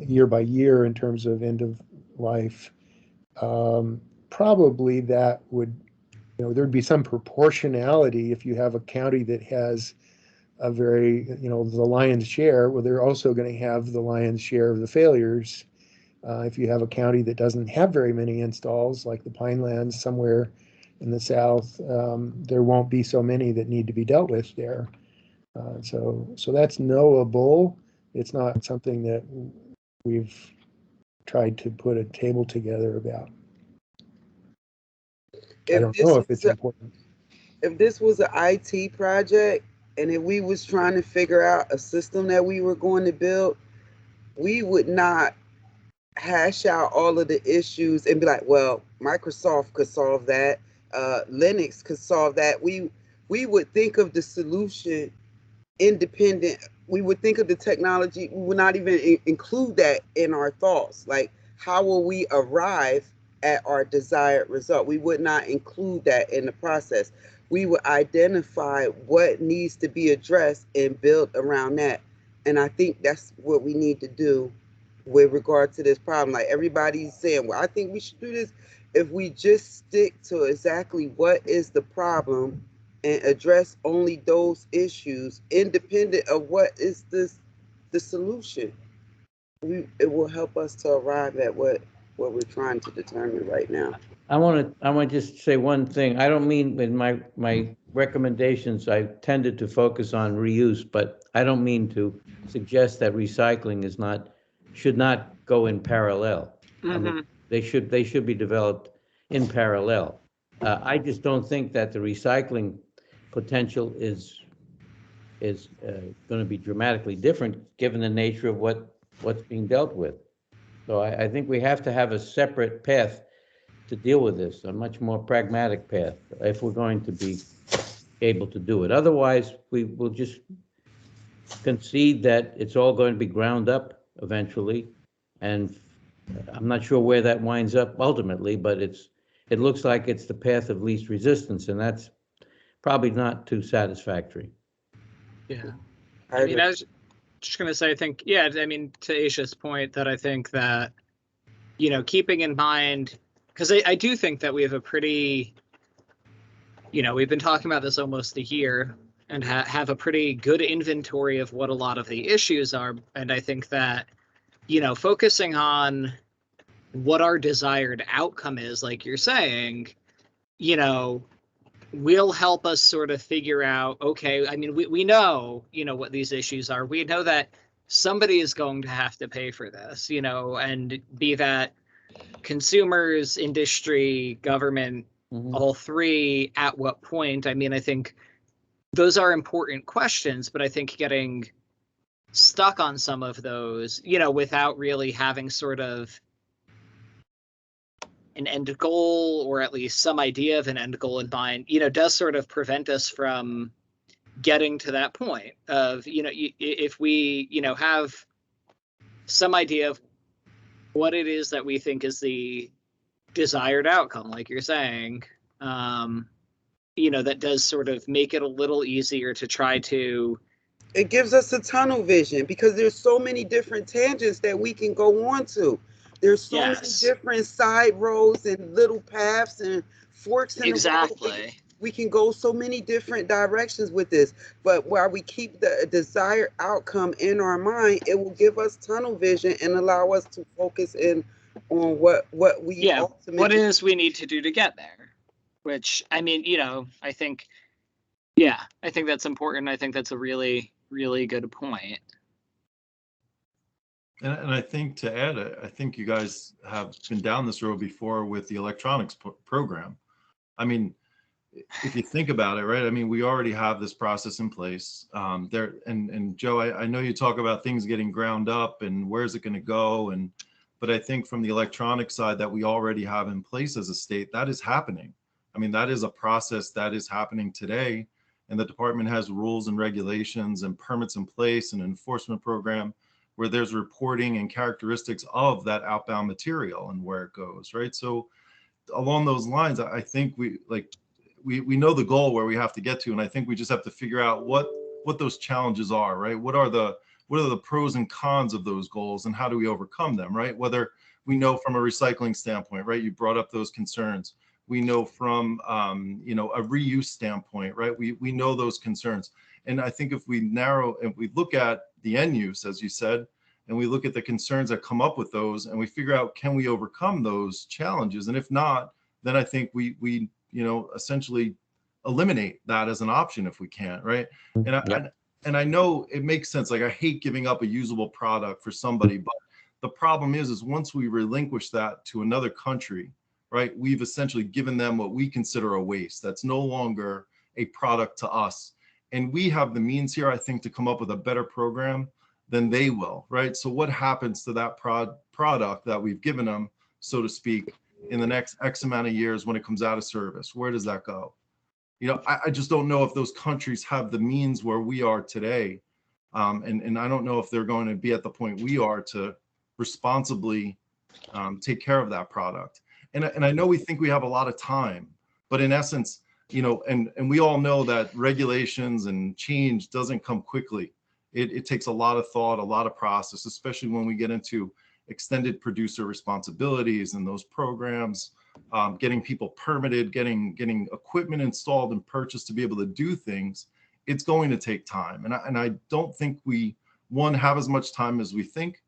year by year in terms of end of life, probably that would, there'd be some proportionality if you have a county that has a very, the lion's share. Well, they're also going to have the lion's share of the failures. If you have a county that doesn't have very many installs, like the Pinelands somewhere in the south, there won't be so many that need to be dealt with there. So that's knowable. It's not something that we've tried to put a table together about. I don't know if it's important. If this was an IT project, and if we was trying to figure out a system that we were going to build, we would not hash out all of the issues and be like, well, Microsoft could solve that, Linux could solve that. We would think of the solution independent. We would think of the technology. We would not even include that in our thoughts. Like, how will we arrive at our desired result? We would not include that in the process. We would identify what needs to be addressed and build around that. And I think that's what we need to do with regard to this problem. Like, everybody's saying, well, I think we should do this. If we just stick to exactly what is the problem and address only those issues, independent of what is the solution, it will help us to arrive at what we're trying to determine right now. I want to just say one thing. I don't mean in my recommendations, I tended to focus on reuse, but I don't mean to suggest that recycling should not go in parallel. Mm-hmm. I mean, they should be developed in parallel. I just don't think that the recycling potential is going to be dramatically different given the nature of what's being dealt with. So I think we have to have a separate path to deal with this, a much more pragmatic path, if we're going to be able to do it. Otherwise, we will just concede that it's all going to be ground up eventually, and I'm not sure where that winds up ultimately, but it looks like it's the path of least resistance, and that's probably not too satisfactory. Yeah. I I mean, agree. I was just going to say, I think, yeah, I mean, to Aisha's point, that I think that, you know, keeping in mind, because I do think that we have a pretty, you know, we've been talking about this almost a year and have a pretty good inventory of what a lot of the issues are. And I think that, you know, focusing on what our desired outcome is, like you're saying, you know, will help us sort of figure out, okay, I mean, we know, you know, what these issues are. We know that somebody is going to have to pay for this, you know, and be that consumers, industry, government, all three, at what point. I mean, I think those are important questions, but I think getting stuck on some of those, you know, without really having sort of an end goal, or at least some idea of an end goal in mind, you know, does sort of prevent us from getting to that point of, you know, if we, you know, have some idea of what it is that we think is the desired outcome, like you're saying, you know, that does sort of make it a little easier to try to. It gives us a tunnel vision because there's so many different tangents that we can go on to. There's so many Yes, different side roads and little paths and forks in the road. exactly. We can go so many different directions with this. But while we keep the desired outcome in our mind, it will give us tunnel vision and allow us to focus in on what we Yeah, ultimately. what it is we need to do to get there. Which, I mean, you know, I think, yeah, I think that's important. I think that's a really, really good point. And I think to add it, I think you guys have been down this road before with the electronics program. I mean, if you think about it, right? I mean, we already have this process in place. There and Joe, I know you talk about things getting ground up and where's it going to go, but I think from the electronic side that we already have in place as a state, that is happening. I mean, that is a process that is happening today, and the department has rules and regulations and permits in place and enforcement program where there's reporting and characteristics of that outbound material and where it goes, right? So along those lines, I think we know the goal where we have to get to, and I think we just have to figure out what those challenges are, right? What are the pros and cons of those goals, and how do we overcome them, right? Whether we know from a recycling standpoint, right? You brought up those concerns. We know from you know, a reuse standpoint, right? We know those concerns, and I think if we narrow and we look at the end use, as you said, and we look at the concerns that come up with those, and we figure out, can we overcome those challenges? And if not, then I think we you know, essentially eliminate that as an option if we can't, right? And I know it makes sense. Like, I hate giving up a usable product for somebody, but the problem is once we relinquish that to another country, right, we've essentially given them what we consider a waste. That's no longer a product to us. And we have the means here, I think, to come up with a better program than they will, right? So what happens to that product that we've given them, so to speak, in the next X amount of years when it comes out of service? Where does that go? You know, I just don't know if those countries have the means where we are today. And I don't know if they're going to be at the point we are to responsibly take care of that product. And I know we think we have a lot of time, but in essence, you know, and we all know that regulations and change doesn't come quickly. It takes a lot of thought, a lot of process, especially when we get into extended producer responsibilities and those programs, getting people permitted, getting equipment installed and purchased to be able to do things. It's going to take time. And I don't think we, one, have as much time as we think.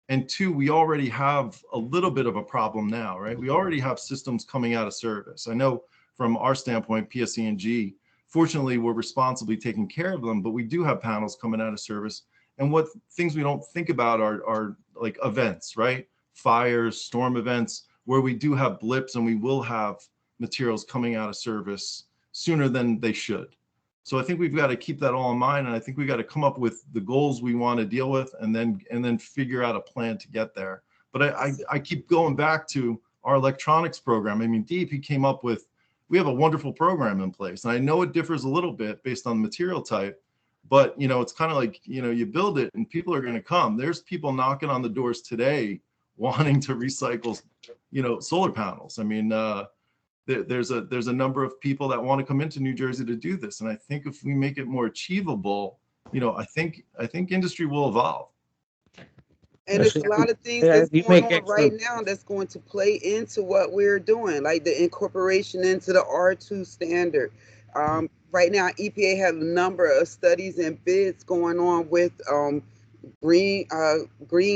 And two, we already have a little bit of a problem now, right? We already have systems coming out of service. I know from our standpoint, PSE&G, fortunately, we're responsibly taking care of them, but we do have panels coming out of service. And what things we don't think about are like events, right? Fires, storm events, where we do have blips and we will have materials coming out of service sooner than they should. So I think we've got to keep that all in mind, and I think we've got to come up with the goals we want to deal with, and then figure out a plan to get there. But I keep going back to our electronics program. I mean, DEP came up with, we have a wonderful program in place, and I know it differs a little bit based on the material type, but you know, it's kind of like, you know, you build it and people are going to come. There's people knocking on the doors today wanting to recycle, solar panels. I mean, there's a number of people that want to come into New Jersey to do this, and I think if we make it more achievable, I think industry will evolve. And it's a lot of things Yeah, that's you going make on right excellent. now that's going to play into what we're doing, like the incorporation into the R2 standard. Right now, EPA has a number of studies and bids going on with green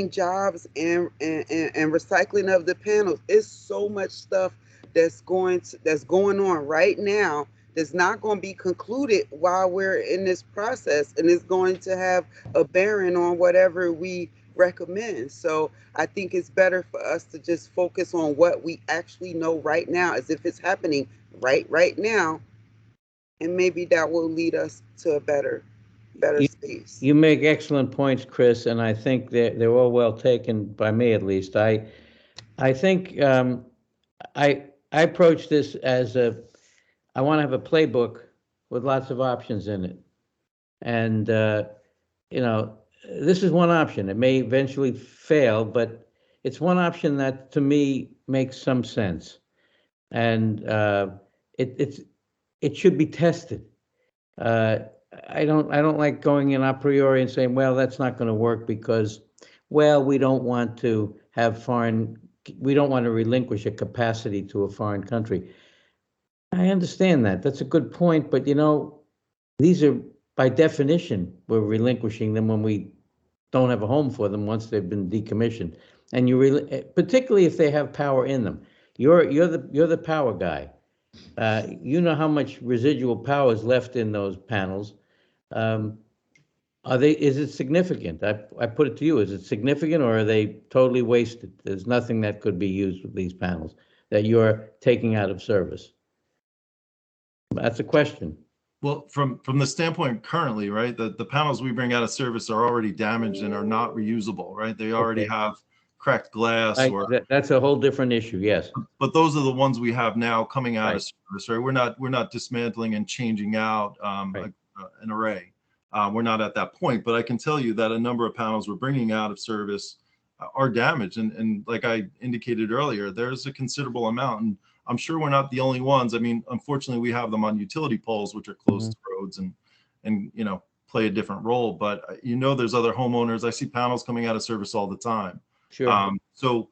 jobs and recycling of the panels. It's so much stuff that's going on right now that's not going to be concluded while we're in this process, and it's going to have a bearing on whatever we recommend. So I think it's better for us to just focus on what we actually know right now, as if it's happening right now, and maybe that will lead us to a better You, space. you make excellent points, Chris, and I think they're all well taken by me at least. I think I approach this as I want to have a playbook with lots of options in it, and you know this is one option. It may eventually fail, but it's one option that to me makes some sense, and it's it should be tested. Uh, I don't like going in a priori and saying, well, that's not going to work because, well, we don't want to have foreign, we don't want to relinquish a capacity to a foreign country. I understand that. That's a good point, but these are by definition we're relinquishing them when we don't have a home for them once they've been decommissioned, and particularly if they have power in them. You're the power guy. You know how much residual power is left in those panels. Um, is it significant? I put it to you, is it significant or are they totally wasted? There's nothing that could be used with these panels that you're taking out of service. That's a question. Well, from the standpoint currently, right, the panels we bring out of service are already damaged and are not reusable, right? They already Okay. have cracked glass That's a whole different issue, yes. but those are the ones we have now coming out Right. of service, right? We're not dismantling and changing out Right. an array. We're not at that point, but I can tell you that a number of panels we're bringing out of service are damaged. And like I indicated earlier, there's a considerable amount. And I'm sure we're not the only ones. I mean, unfortunately, we have them on utility poles, which are close to roads and play a different role. But there's other homeowners. I see panels coming out of service all the time. Sure. So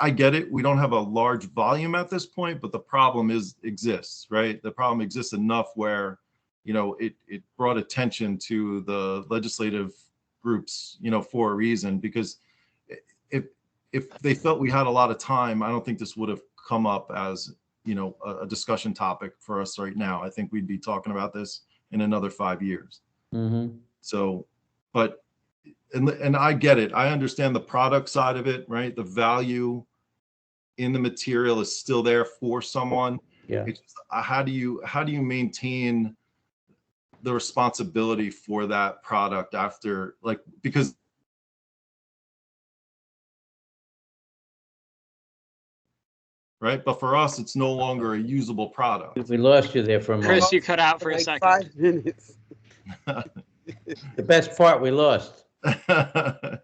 I get it. We don't have a large volume at this point, but the problem exists, right? The problem exists enough where, it brought attention to the legislative groups, for a reason, because if they felt we had a lot of time, I don't think this would have come up as, a discussion topic for us right now. I think we'd be talking about this in another 5 years. Mm-hmm. So, but, and I get it. I understand the product side of it, right? The value in the material is still there for someone. Yeah. It's just, how do you maintain the responsibility for that product after, like, because right? But for us, it's no longer a usable product. We lost you there for a moment. Chris, you cut out for a like second. 5 minutes. The best part we lost. Can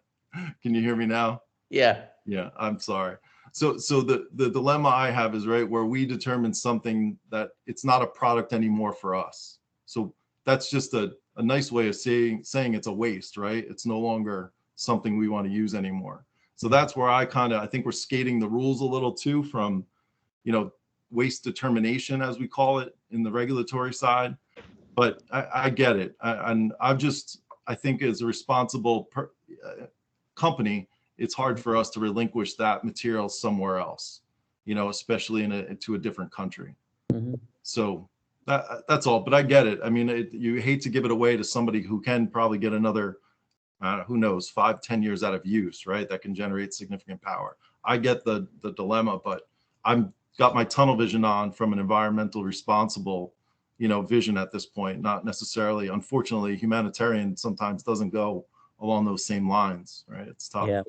you hear me now? Yeah. Yeah, I'm sorry. So the dilemma I have is, right, where we determine something that it's not a product anymore for us. So that's just a nice way of saying it's a waste, right? It's no longer something we want to use anymore. So that's where I think we're skating the rules a little too from, waste determination, as we call it in the regulatory side. But I get it. I think as a responsible company, it's hard for us to relinquish that material somewhere else, especially to a different country. Mm-hmm. So that's all. But I get it. I mean, you hate to give it away to somebody who can probably get another, who knows, 5-10 years out of use, right? That can generate significant power. I get the dilemma, but I'm got my tunnel vision on from an environmental responsible, vision at this point. Not necessarily, unfortunately, humanitarian sometimes doesn't go along those same lines, right? It's tough. Yeah.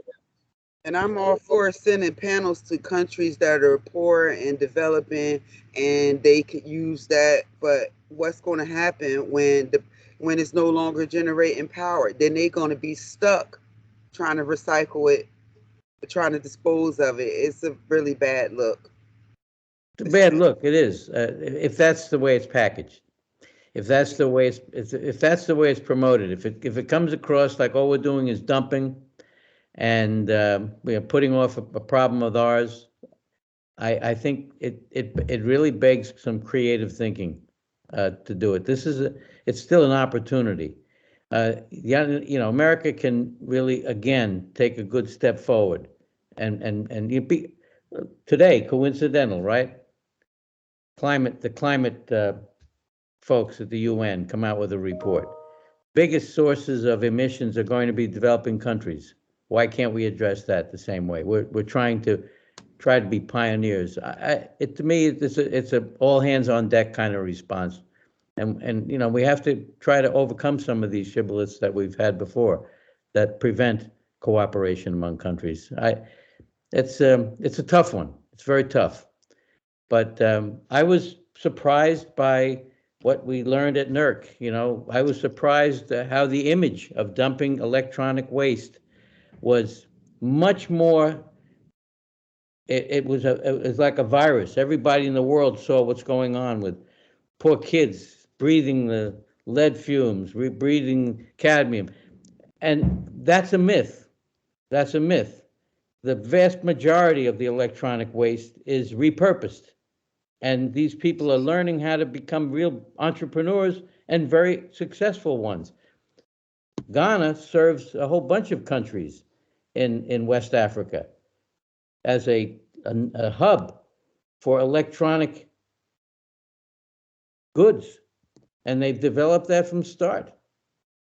And I'm all for sending panels to countries that are poor and developing, and they could use that. But what's going to happen when it's no longer generating power? Then they're going to be stuck trying to recycle it trying to dispose of it. It's a really bad look. It's a bad look, it is, if that's the way it's packaged. If that's the way if that's the way it's promoted, if it comes across like all we're doing is dumping and we are putting off a problem of ours, I think it really begs some creative thinking to do it. It's still an opportunity. America can really again take a good step forward, and today coincidental, right? The climate folks at the UN come out with a report. Biggest sources of emissions are going to be developing countries. Why can't we address that the same way? We're trying to be pioneers. To me, it's a all hands on deck kind of response, and we have to try to overcome some of these shibboleths that we've had before that prevent cooperation among countries. It's a tough one. It's very tough, but I was surprised by what we learned at NERC. I was surprised how the image of dumping electronic waste was much more. It was like a virus. Everybody in the world saw what's going on with poor kids breathing the lead fumes, breathing cadmium, and that's a myth. That's a myth. The vast majority of the electronic waste is repurposed. And these people are learning how to become real entrepreneurs and very successful ones. Ghana serves a whole bunch of countries in West Africa as a hub for electronic goods, and they've developed that from start.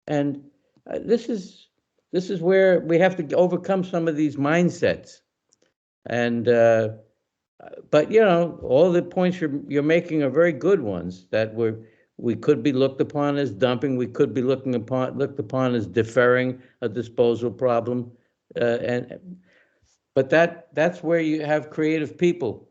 And this is where we have to overcome some of these mindsets. And but all the points you're making are very good ones that we could be looked upon as dumping. We could be looked upon as deferring a disposal problem, but that's where you have creative people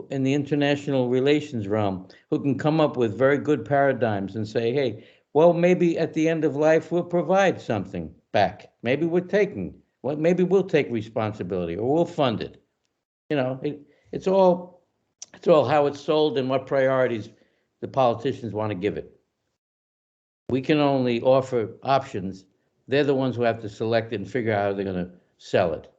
in the international relations realm who can come up with very good paradigms and say, hey, well, maybe at the end of life we'll provide something back. Maybe maybe we'll take responsibility or we'll fund it. It's all how it's sold and what priorities the politicians want to give it. We can only offer options. They're the ones who have to select it and figure out how they're going to sell it.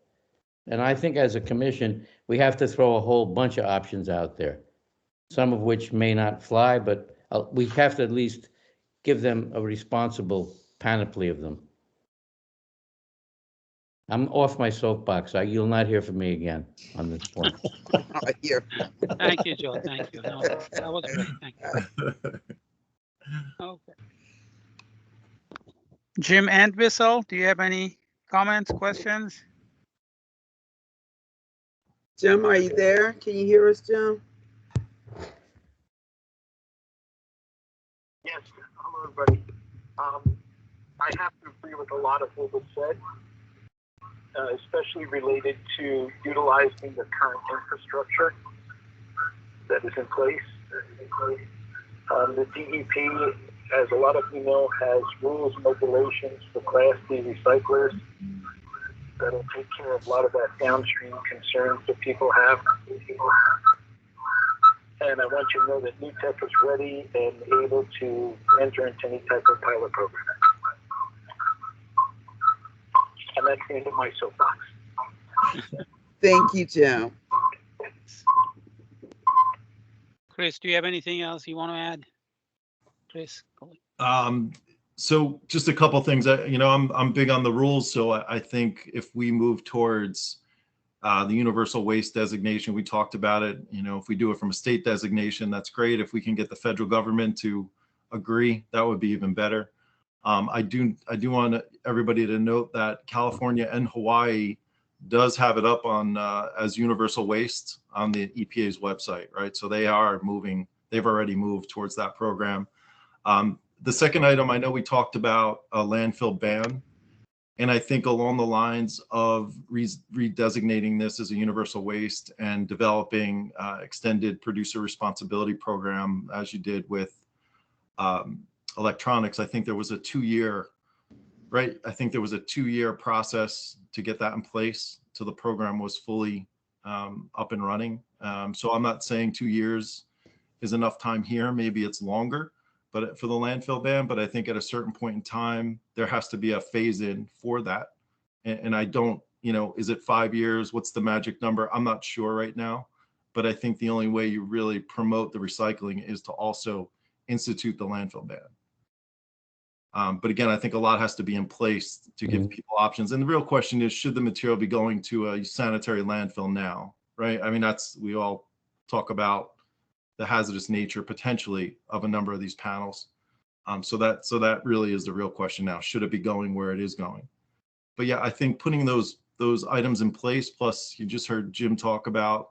And I think as a commission, we have to throw a whole bunch of options out there, some of which may not fly, but we have to at least give them a responsible panoply of them. I'm off my soapbox. You'll not hear from me again on this point. Here. Thank you, Joe. Thank you. No, that was great. Thank you. Okay. Jim Entwistle, do you have any comments, questions? Jim, are you there? Can you hear us, Jim? Yes. Hello, everybody. I have to agree with a lot of what was said, especially related to utilizing the current infrastructure that is in place. The DEP, as a lot of you know, has rules and regulations for Class D recyclers that'll take care of a lot of that downstream concerns that people have. And I want you to know that New Tech is ready and able to enter into any type of pilot program. And that's the end of my soapbox. Thank you, Jim. Chris, do you have anything else you want to add? Chris? So just a couple things. I'm big on the rules, so I think if we move towards the universal waste designation, we talked about it. If we do it from a state designation, that's great. If we can get the federal government to agree, that would be even better. I do want everybody to note that California and Hawaii does have it up on as universal waste on the EPA's website, right? So they've already moved towards that program. The second item, I know we talked about a landfill ban, and I think along the lines of redesignating this as a universal waste and developing extended producer responsibility program, as you did with electronics. I think there was a 2-year, right? I think there was a 2-year process to get that in place till the program was fully up and running. So I'm not saying 2 years is enough time here. Maybe it's longer, but for the landfill ban. But I think at a certain point in time, there has to be a phase in for that. And I don't, is it 5 years? What's the magic number? I'm not sure right now. But I think the only way you really promote the recycling is to also institute the landfill ban. But again, I think a lot has to be in place to give people options. And the real question is, should the material be going to a sanitary landfill now, right? I mean, we all talk about the hazardous nature potentially of a number of these panels. So that really is the real question now. Should it be going where it is going? But yeah, I think putting those items in place, plus you just heard Jim talk about,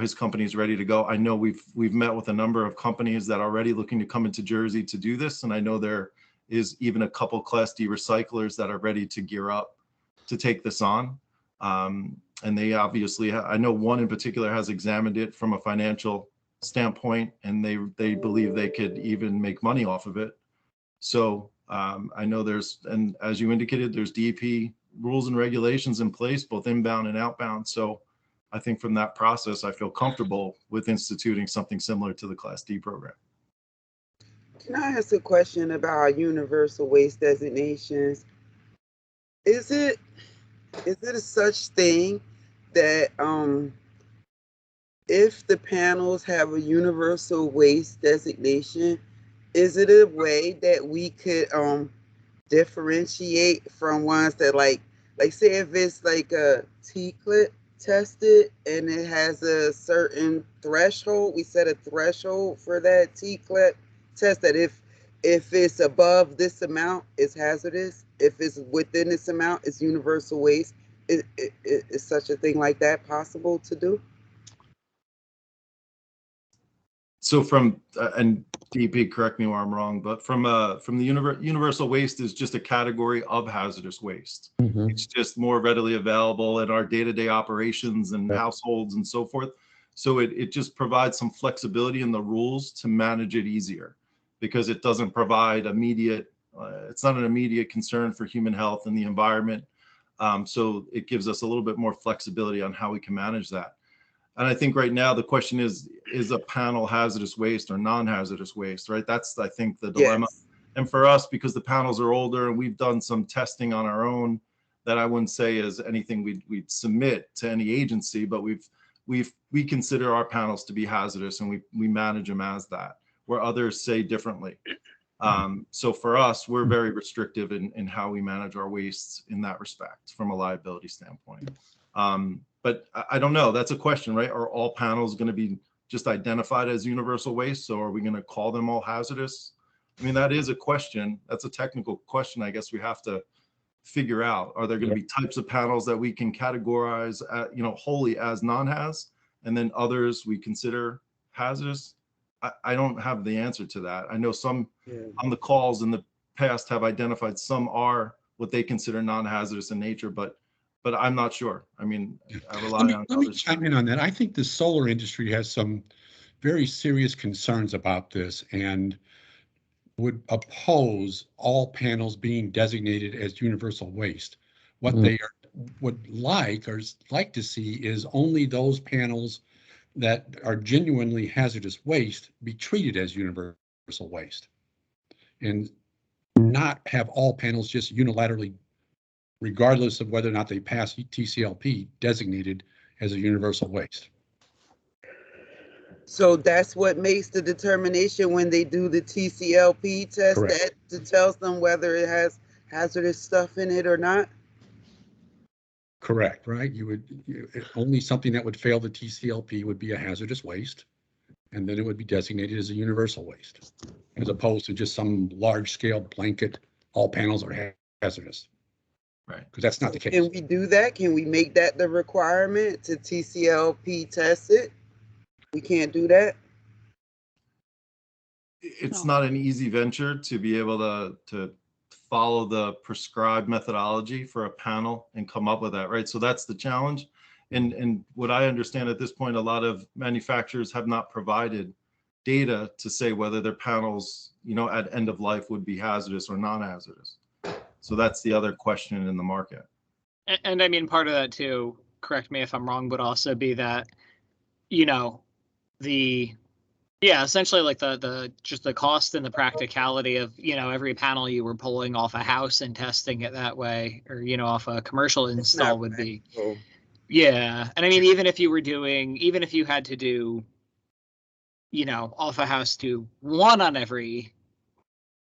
his company is ready to go. I know we've met with a number of companies that are already looking to come into Jersey to do this. And I know there is even a couple Class D recyclers that are ready to gear up to take this on. And they obviously, I know one in particular has examined it from a financial standpoint, and they believe they could even make money off of it. So I know and as you indicated, there's DEP rules and regulations in place, both inbound and outbound. So I think from that process, I feel comfortable with instituting something similar to the Class D program. Can I ask a question about our universal waste designations? Is it a such thing that if the panels have a universal waste designation, is it a way that we could differentiate from ones that like say if it's like a T-clip tested and it has a certain threshold, we set a threshold for that T-clip test that if it's above this amount, it's hazardous. If it's within this amount, it's universal waste. Is such a thing like that possible to do? So and DP, correct me where I'm wrong, but from the universal waste is just a category of hazardous waste. It's just more readily available in our day-to-day operations and households and so forth. So it just provides some flexibility in the rules to manage it easier, because it doesn't provide it's not an immediate concern for human health and the environment. So it gives us a little bit more flexibility on how we can manage that. And I think right now the question is a panel hazardous waste or non-hazardous waste, right? That's, I think, the dilemma. Yes. And for us, because the panels are older and we've done some testing on our own, that I wouldn't say is anything we'd submit to any agency, but we consider our panels to be hazardous, and we manage them as that, where others say differently. So for us, we're very restrictive in how we manage our wastes in that respect from a liability standpoint. But I don't know. That's a question, right? Are all panels going to be just identified as universal waste? So are we going to call them all hazardous? I mean, that is a question. That's a technical question I guess we have to figure out. Are there going to be types of panels that we can categorize, wholly as non-haz, and then others we consider hazardous? I don't have the answer to that. I know some on the calls in the past have identified some are what they consider non-hazardous in nature, but I'm not sure. I mean, I rely on others. Let me chime in on that. I think the solar industry has some very serious concerns about this and would oppose all panels being designated as universal waste. What they would like to see is only those panels that are genuinely hazardous waste be treated as universal waste, and not have all panels just unilaterally, regardless of whether or not they pass TCLP, designated as a universal waste. So that's what makes the determination when they do the TCLP test. Correct. That tells them whether it has hazardous stuff in it or not? Correct, right? Only something that would fail the TCLP would be a hazardous waste, and then it would be designated as a universal waste, as opposed to just some large-scale blanket, all panels are hazardous. Right, because that's not the case. Can we do that? Can we make that the requirement to TCLP test it? We can't do that? It's not an easy venture to be able to follow the prescribed methodology for a panel and come up with that, right? So that's the challenge. And what I understand at this point, a lot of manufacturers have not provided data to say whether their panels, at end of life would be hazardous or non-hazardous. So that's the other question in the market. And I mean, part of that too, correct me if I'm wrong, would also be that, you know, essentially like the just the cost and the practicality of, you know, every panel you were pulling off a house and testing it that way, or, you know, off a commercial It's install not would be, practical. yeah. And I mean, even if you had to do, you know, off a house to one on every,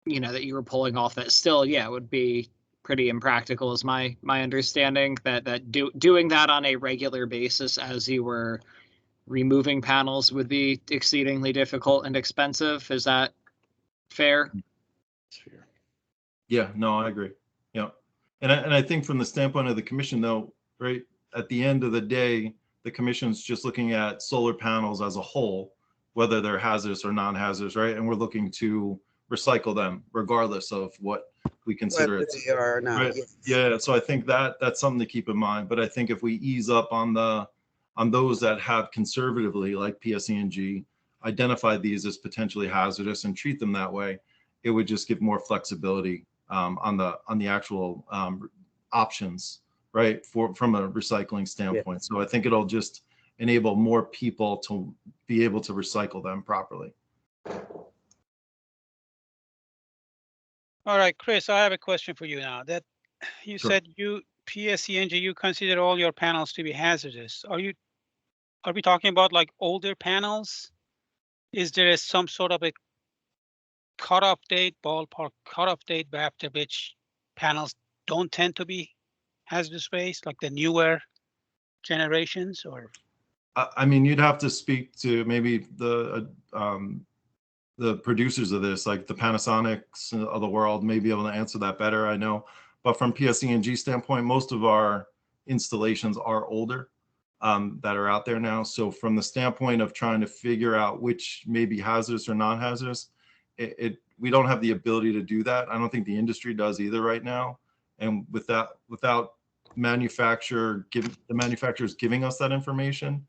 you know, that you were pulling off, that still, yeah, would be pretty impractical is my understanding, that doing that on a regular basis as you were removing panels would be exceedingly difficult and expensive. Is that fair? Yeah, no, I agree. Yeah. And I think from the standpoint of the commission though, right, at the end of the day, the commission's just looking at solar panels as a whole, whether they're hazardous or non-hazardous, right? And we're looking to recycle them regardless of what we consider Whether it. they are or not. Right. Yes. Yeah. So I think that's something to keep in mind. But I think if we ease up on those that have conservatively, like PSE&G, identified these as potentially hazardous and treat them that way, it would just give more flexibility on the actual options, right? From a recycling standpoint. Yes. So I think it'll just enable more people to be able to recycle them properly. All right, Chris, I have a question for you now. That you Sure. said PSE&G, you consider all your panels to be hazardous. Are we talking about like older panels? Is there some sort of a cutoff date, ballpark cutoff date after which panels don't tend to be hazardous waste, like the newer generations? Or I mean, you'd have to speak to maybe the producers of this, like the Panasonics of the world, may be able to answer that better, I know. But from PSE&G standpoint, most of our installations are older that are out there now. So from the standpoint of trying to figure out which may be hazardous or non-hazardous, we don't have the ability to do that. I don't think the industry does either right now. And without the manufacturers giving us that information,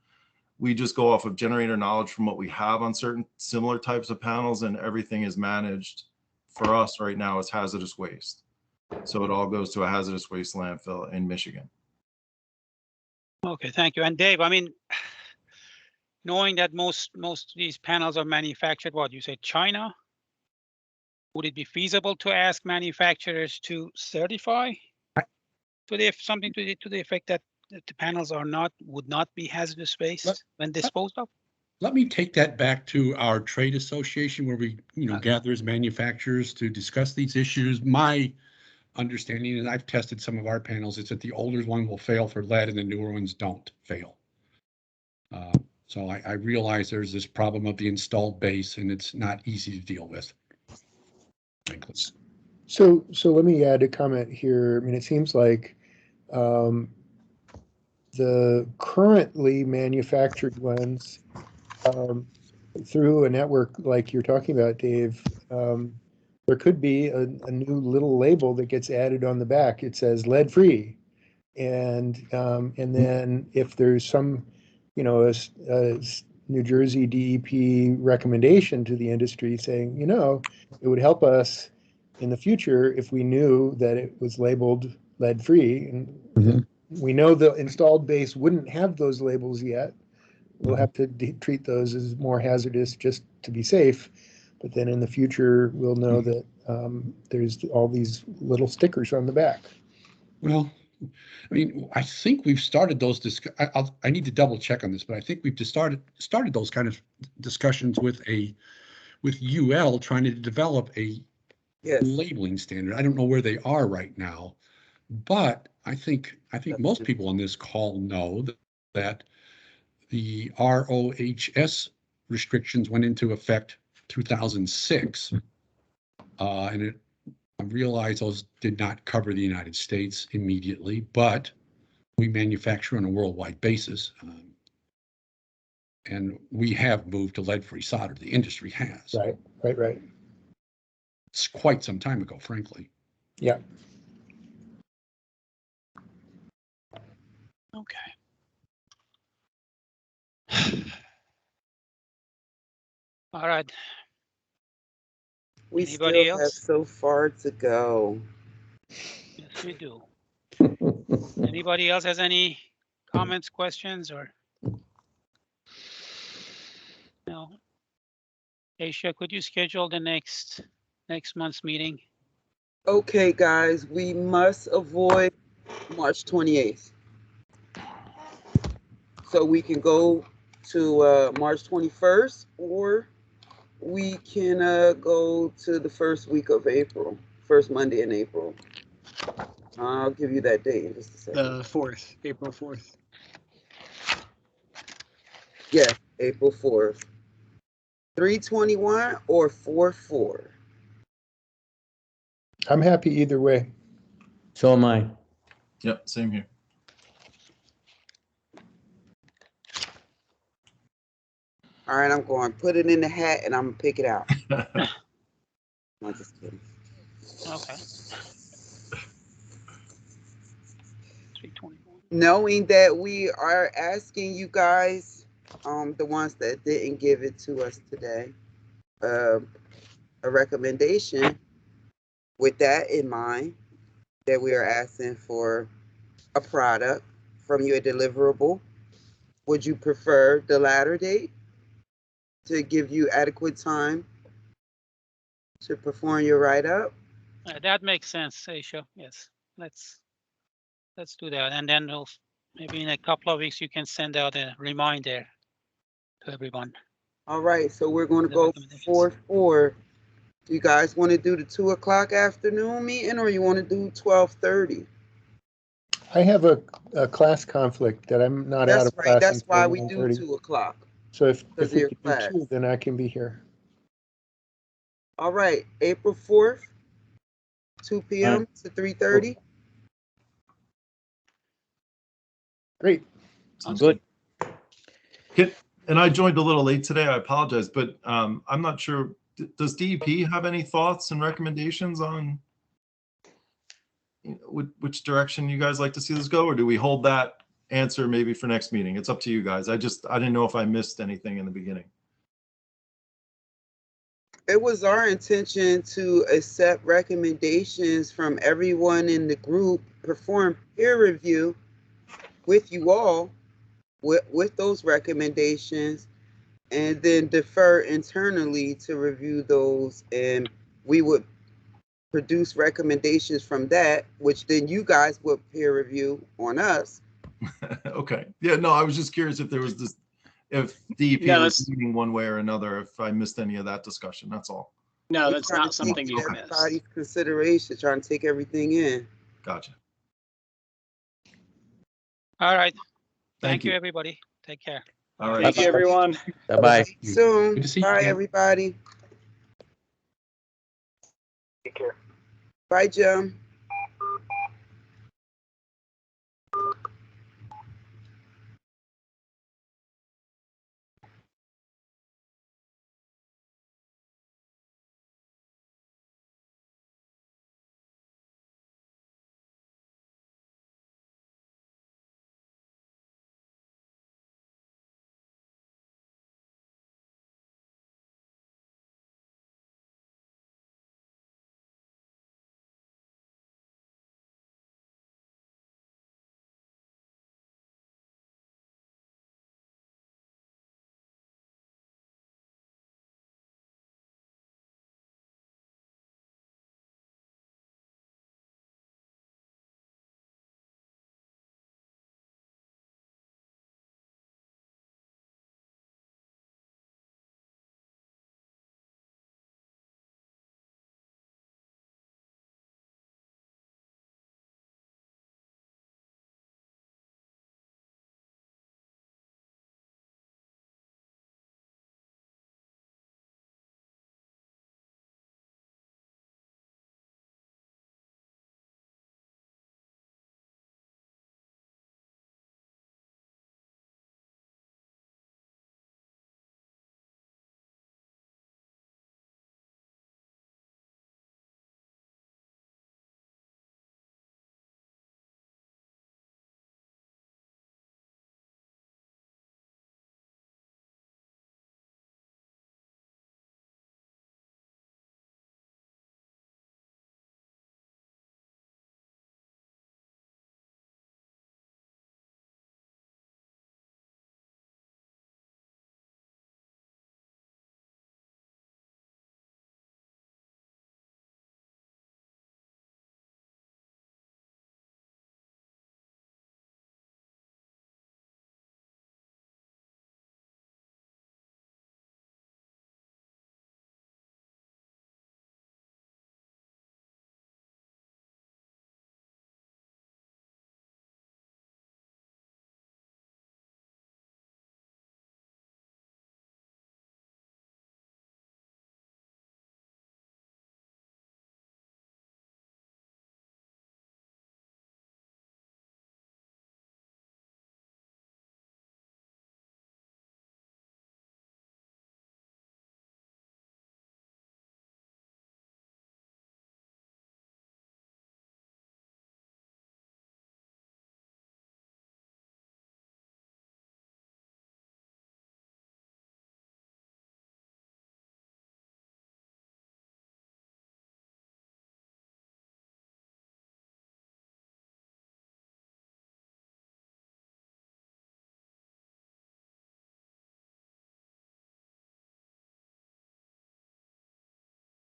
we just go off of generator knowledge from what we have on certain similar types of panels, and everything is managed for us right now as hazardous waste. So it all goes to a hazardous waste landfill in Michigan. okay, thank you. And Dave, I mean, knowing that most of these panels are manufactured, what you say, China? Would it be feasible to ask manufacturers to certify something to the effect that the panels would not be hazardous waste when disposed of? Let me take that back to our trade association where we, gather as manufacturers to discuss these issues. My understanding, and I've tested some of our panels, is that the older one will fail for lead and the newer ones don't fail. So I realize there's this problem of the installed base, and it's not easy to deal with, frankly. So let me add a comment here. I mean, it seems like the currently manufactured ones through a network like you're talking about, Dave, there could be a new little label that gets added on the back. It says lead free, and then if there's some, a New Jersey DEP recommendation to the industry saying, it would help us in the future if we knew that it was labeled lead free, and we know the installed base wouldn't have those labels yet. We'll have to treat those as more hazardous just to be safe. But then in the future, we'll know that there's all these little stickers on the back. Well, I mean, I think we've started those. I need to double check on this, but I think we've just started those kind of discussions with UL trying to develop a labeling standard. I don't know where they are right now, but I think most people on this call know that the ROHS restrictions went into effect 2006, and I realize those did not cover the United States immediately, but we manufacture on a worldwide basis, and we have moved to lead-free solder. The industry has. Right. It's quite some time ago, frankly. Yeah. Okay. All right. We Anybody still have else? so far to go. Yes, we do. Anybody else has any comments, questions, or? No. Aisha, could you schedule the next month's meeting? Okay, guys, we must avoid March 28th. So we can go to March 21st, or we can go to the first week of April, first Monday in April. I'll give you that date in just a second. The 4th, April 4th. Yeah, April 4th. 3/21 or 4/4. I'm happy either way. So am I. Yep, same here. All right, I'm going to put it in the hat and I'm going to pick it out. I'm just kidding. Okay. 3/21. Knowing that we are asking you guys, the ones that didn't give it to us today, a recommendation with that in mind, that we are asking for a product from you, a deliverable. Would you prefer the latter date to give you adequate time to perform your write-up? That makes sense, Aisha. Yes, let's do that, and then we'll maybe in a couple of weeks you can send out a reminder to everyone. All right, so we're going to The go recommendations. 4/4. Do you guys want to do the 2 o'clock afternoon meeting, or you want to do 12:30? I have a class conflict that I'm not out That's of right. class That's until why we do 9:30. 2 o'clock. So if because of we your could do class. 2, then I can be here. All right, April 4th, 2 p.m. to 3:30. Great. Sounds Good. And I joined a little late today. I apologize, but I'm not sure. Does DEP have any thoughts and recommendations on which direction you guys like to see this go, or do we hold that answer maybe for next meeting? It's up to you guys. I didn't know if I missed anything in the beginning. It was our intention to accept recommendations from everyone in the group, perform peer review with you all with those recommendations, and then defer internally to review those, and we would produce recommendations from that, which then you guys would peer review on us. Okay. Yeah, no, I was just curious if there was this, if DEP No, was that's- leaning one way or another, if I missed any of that discussion, that's all. No, We're that's trying not to something take you've missed. everybody's consideration, trying to take everything in. Gotcha. All right. Thank Thank you, you. everybody. Take care. All right. Thank you, everyone. Bye-bye. See you soon. Good to see you, Bye, Jim. everybody. Take care. Bye, Jim.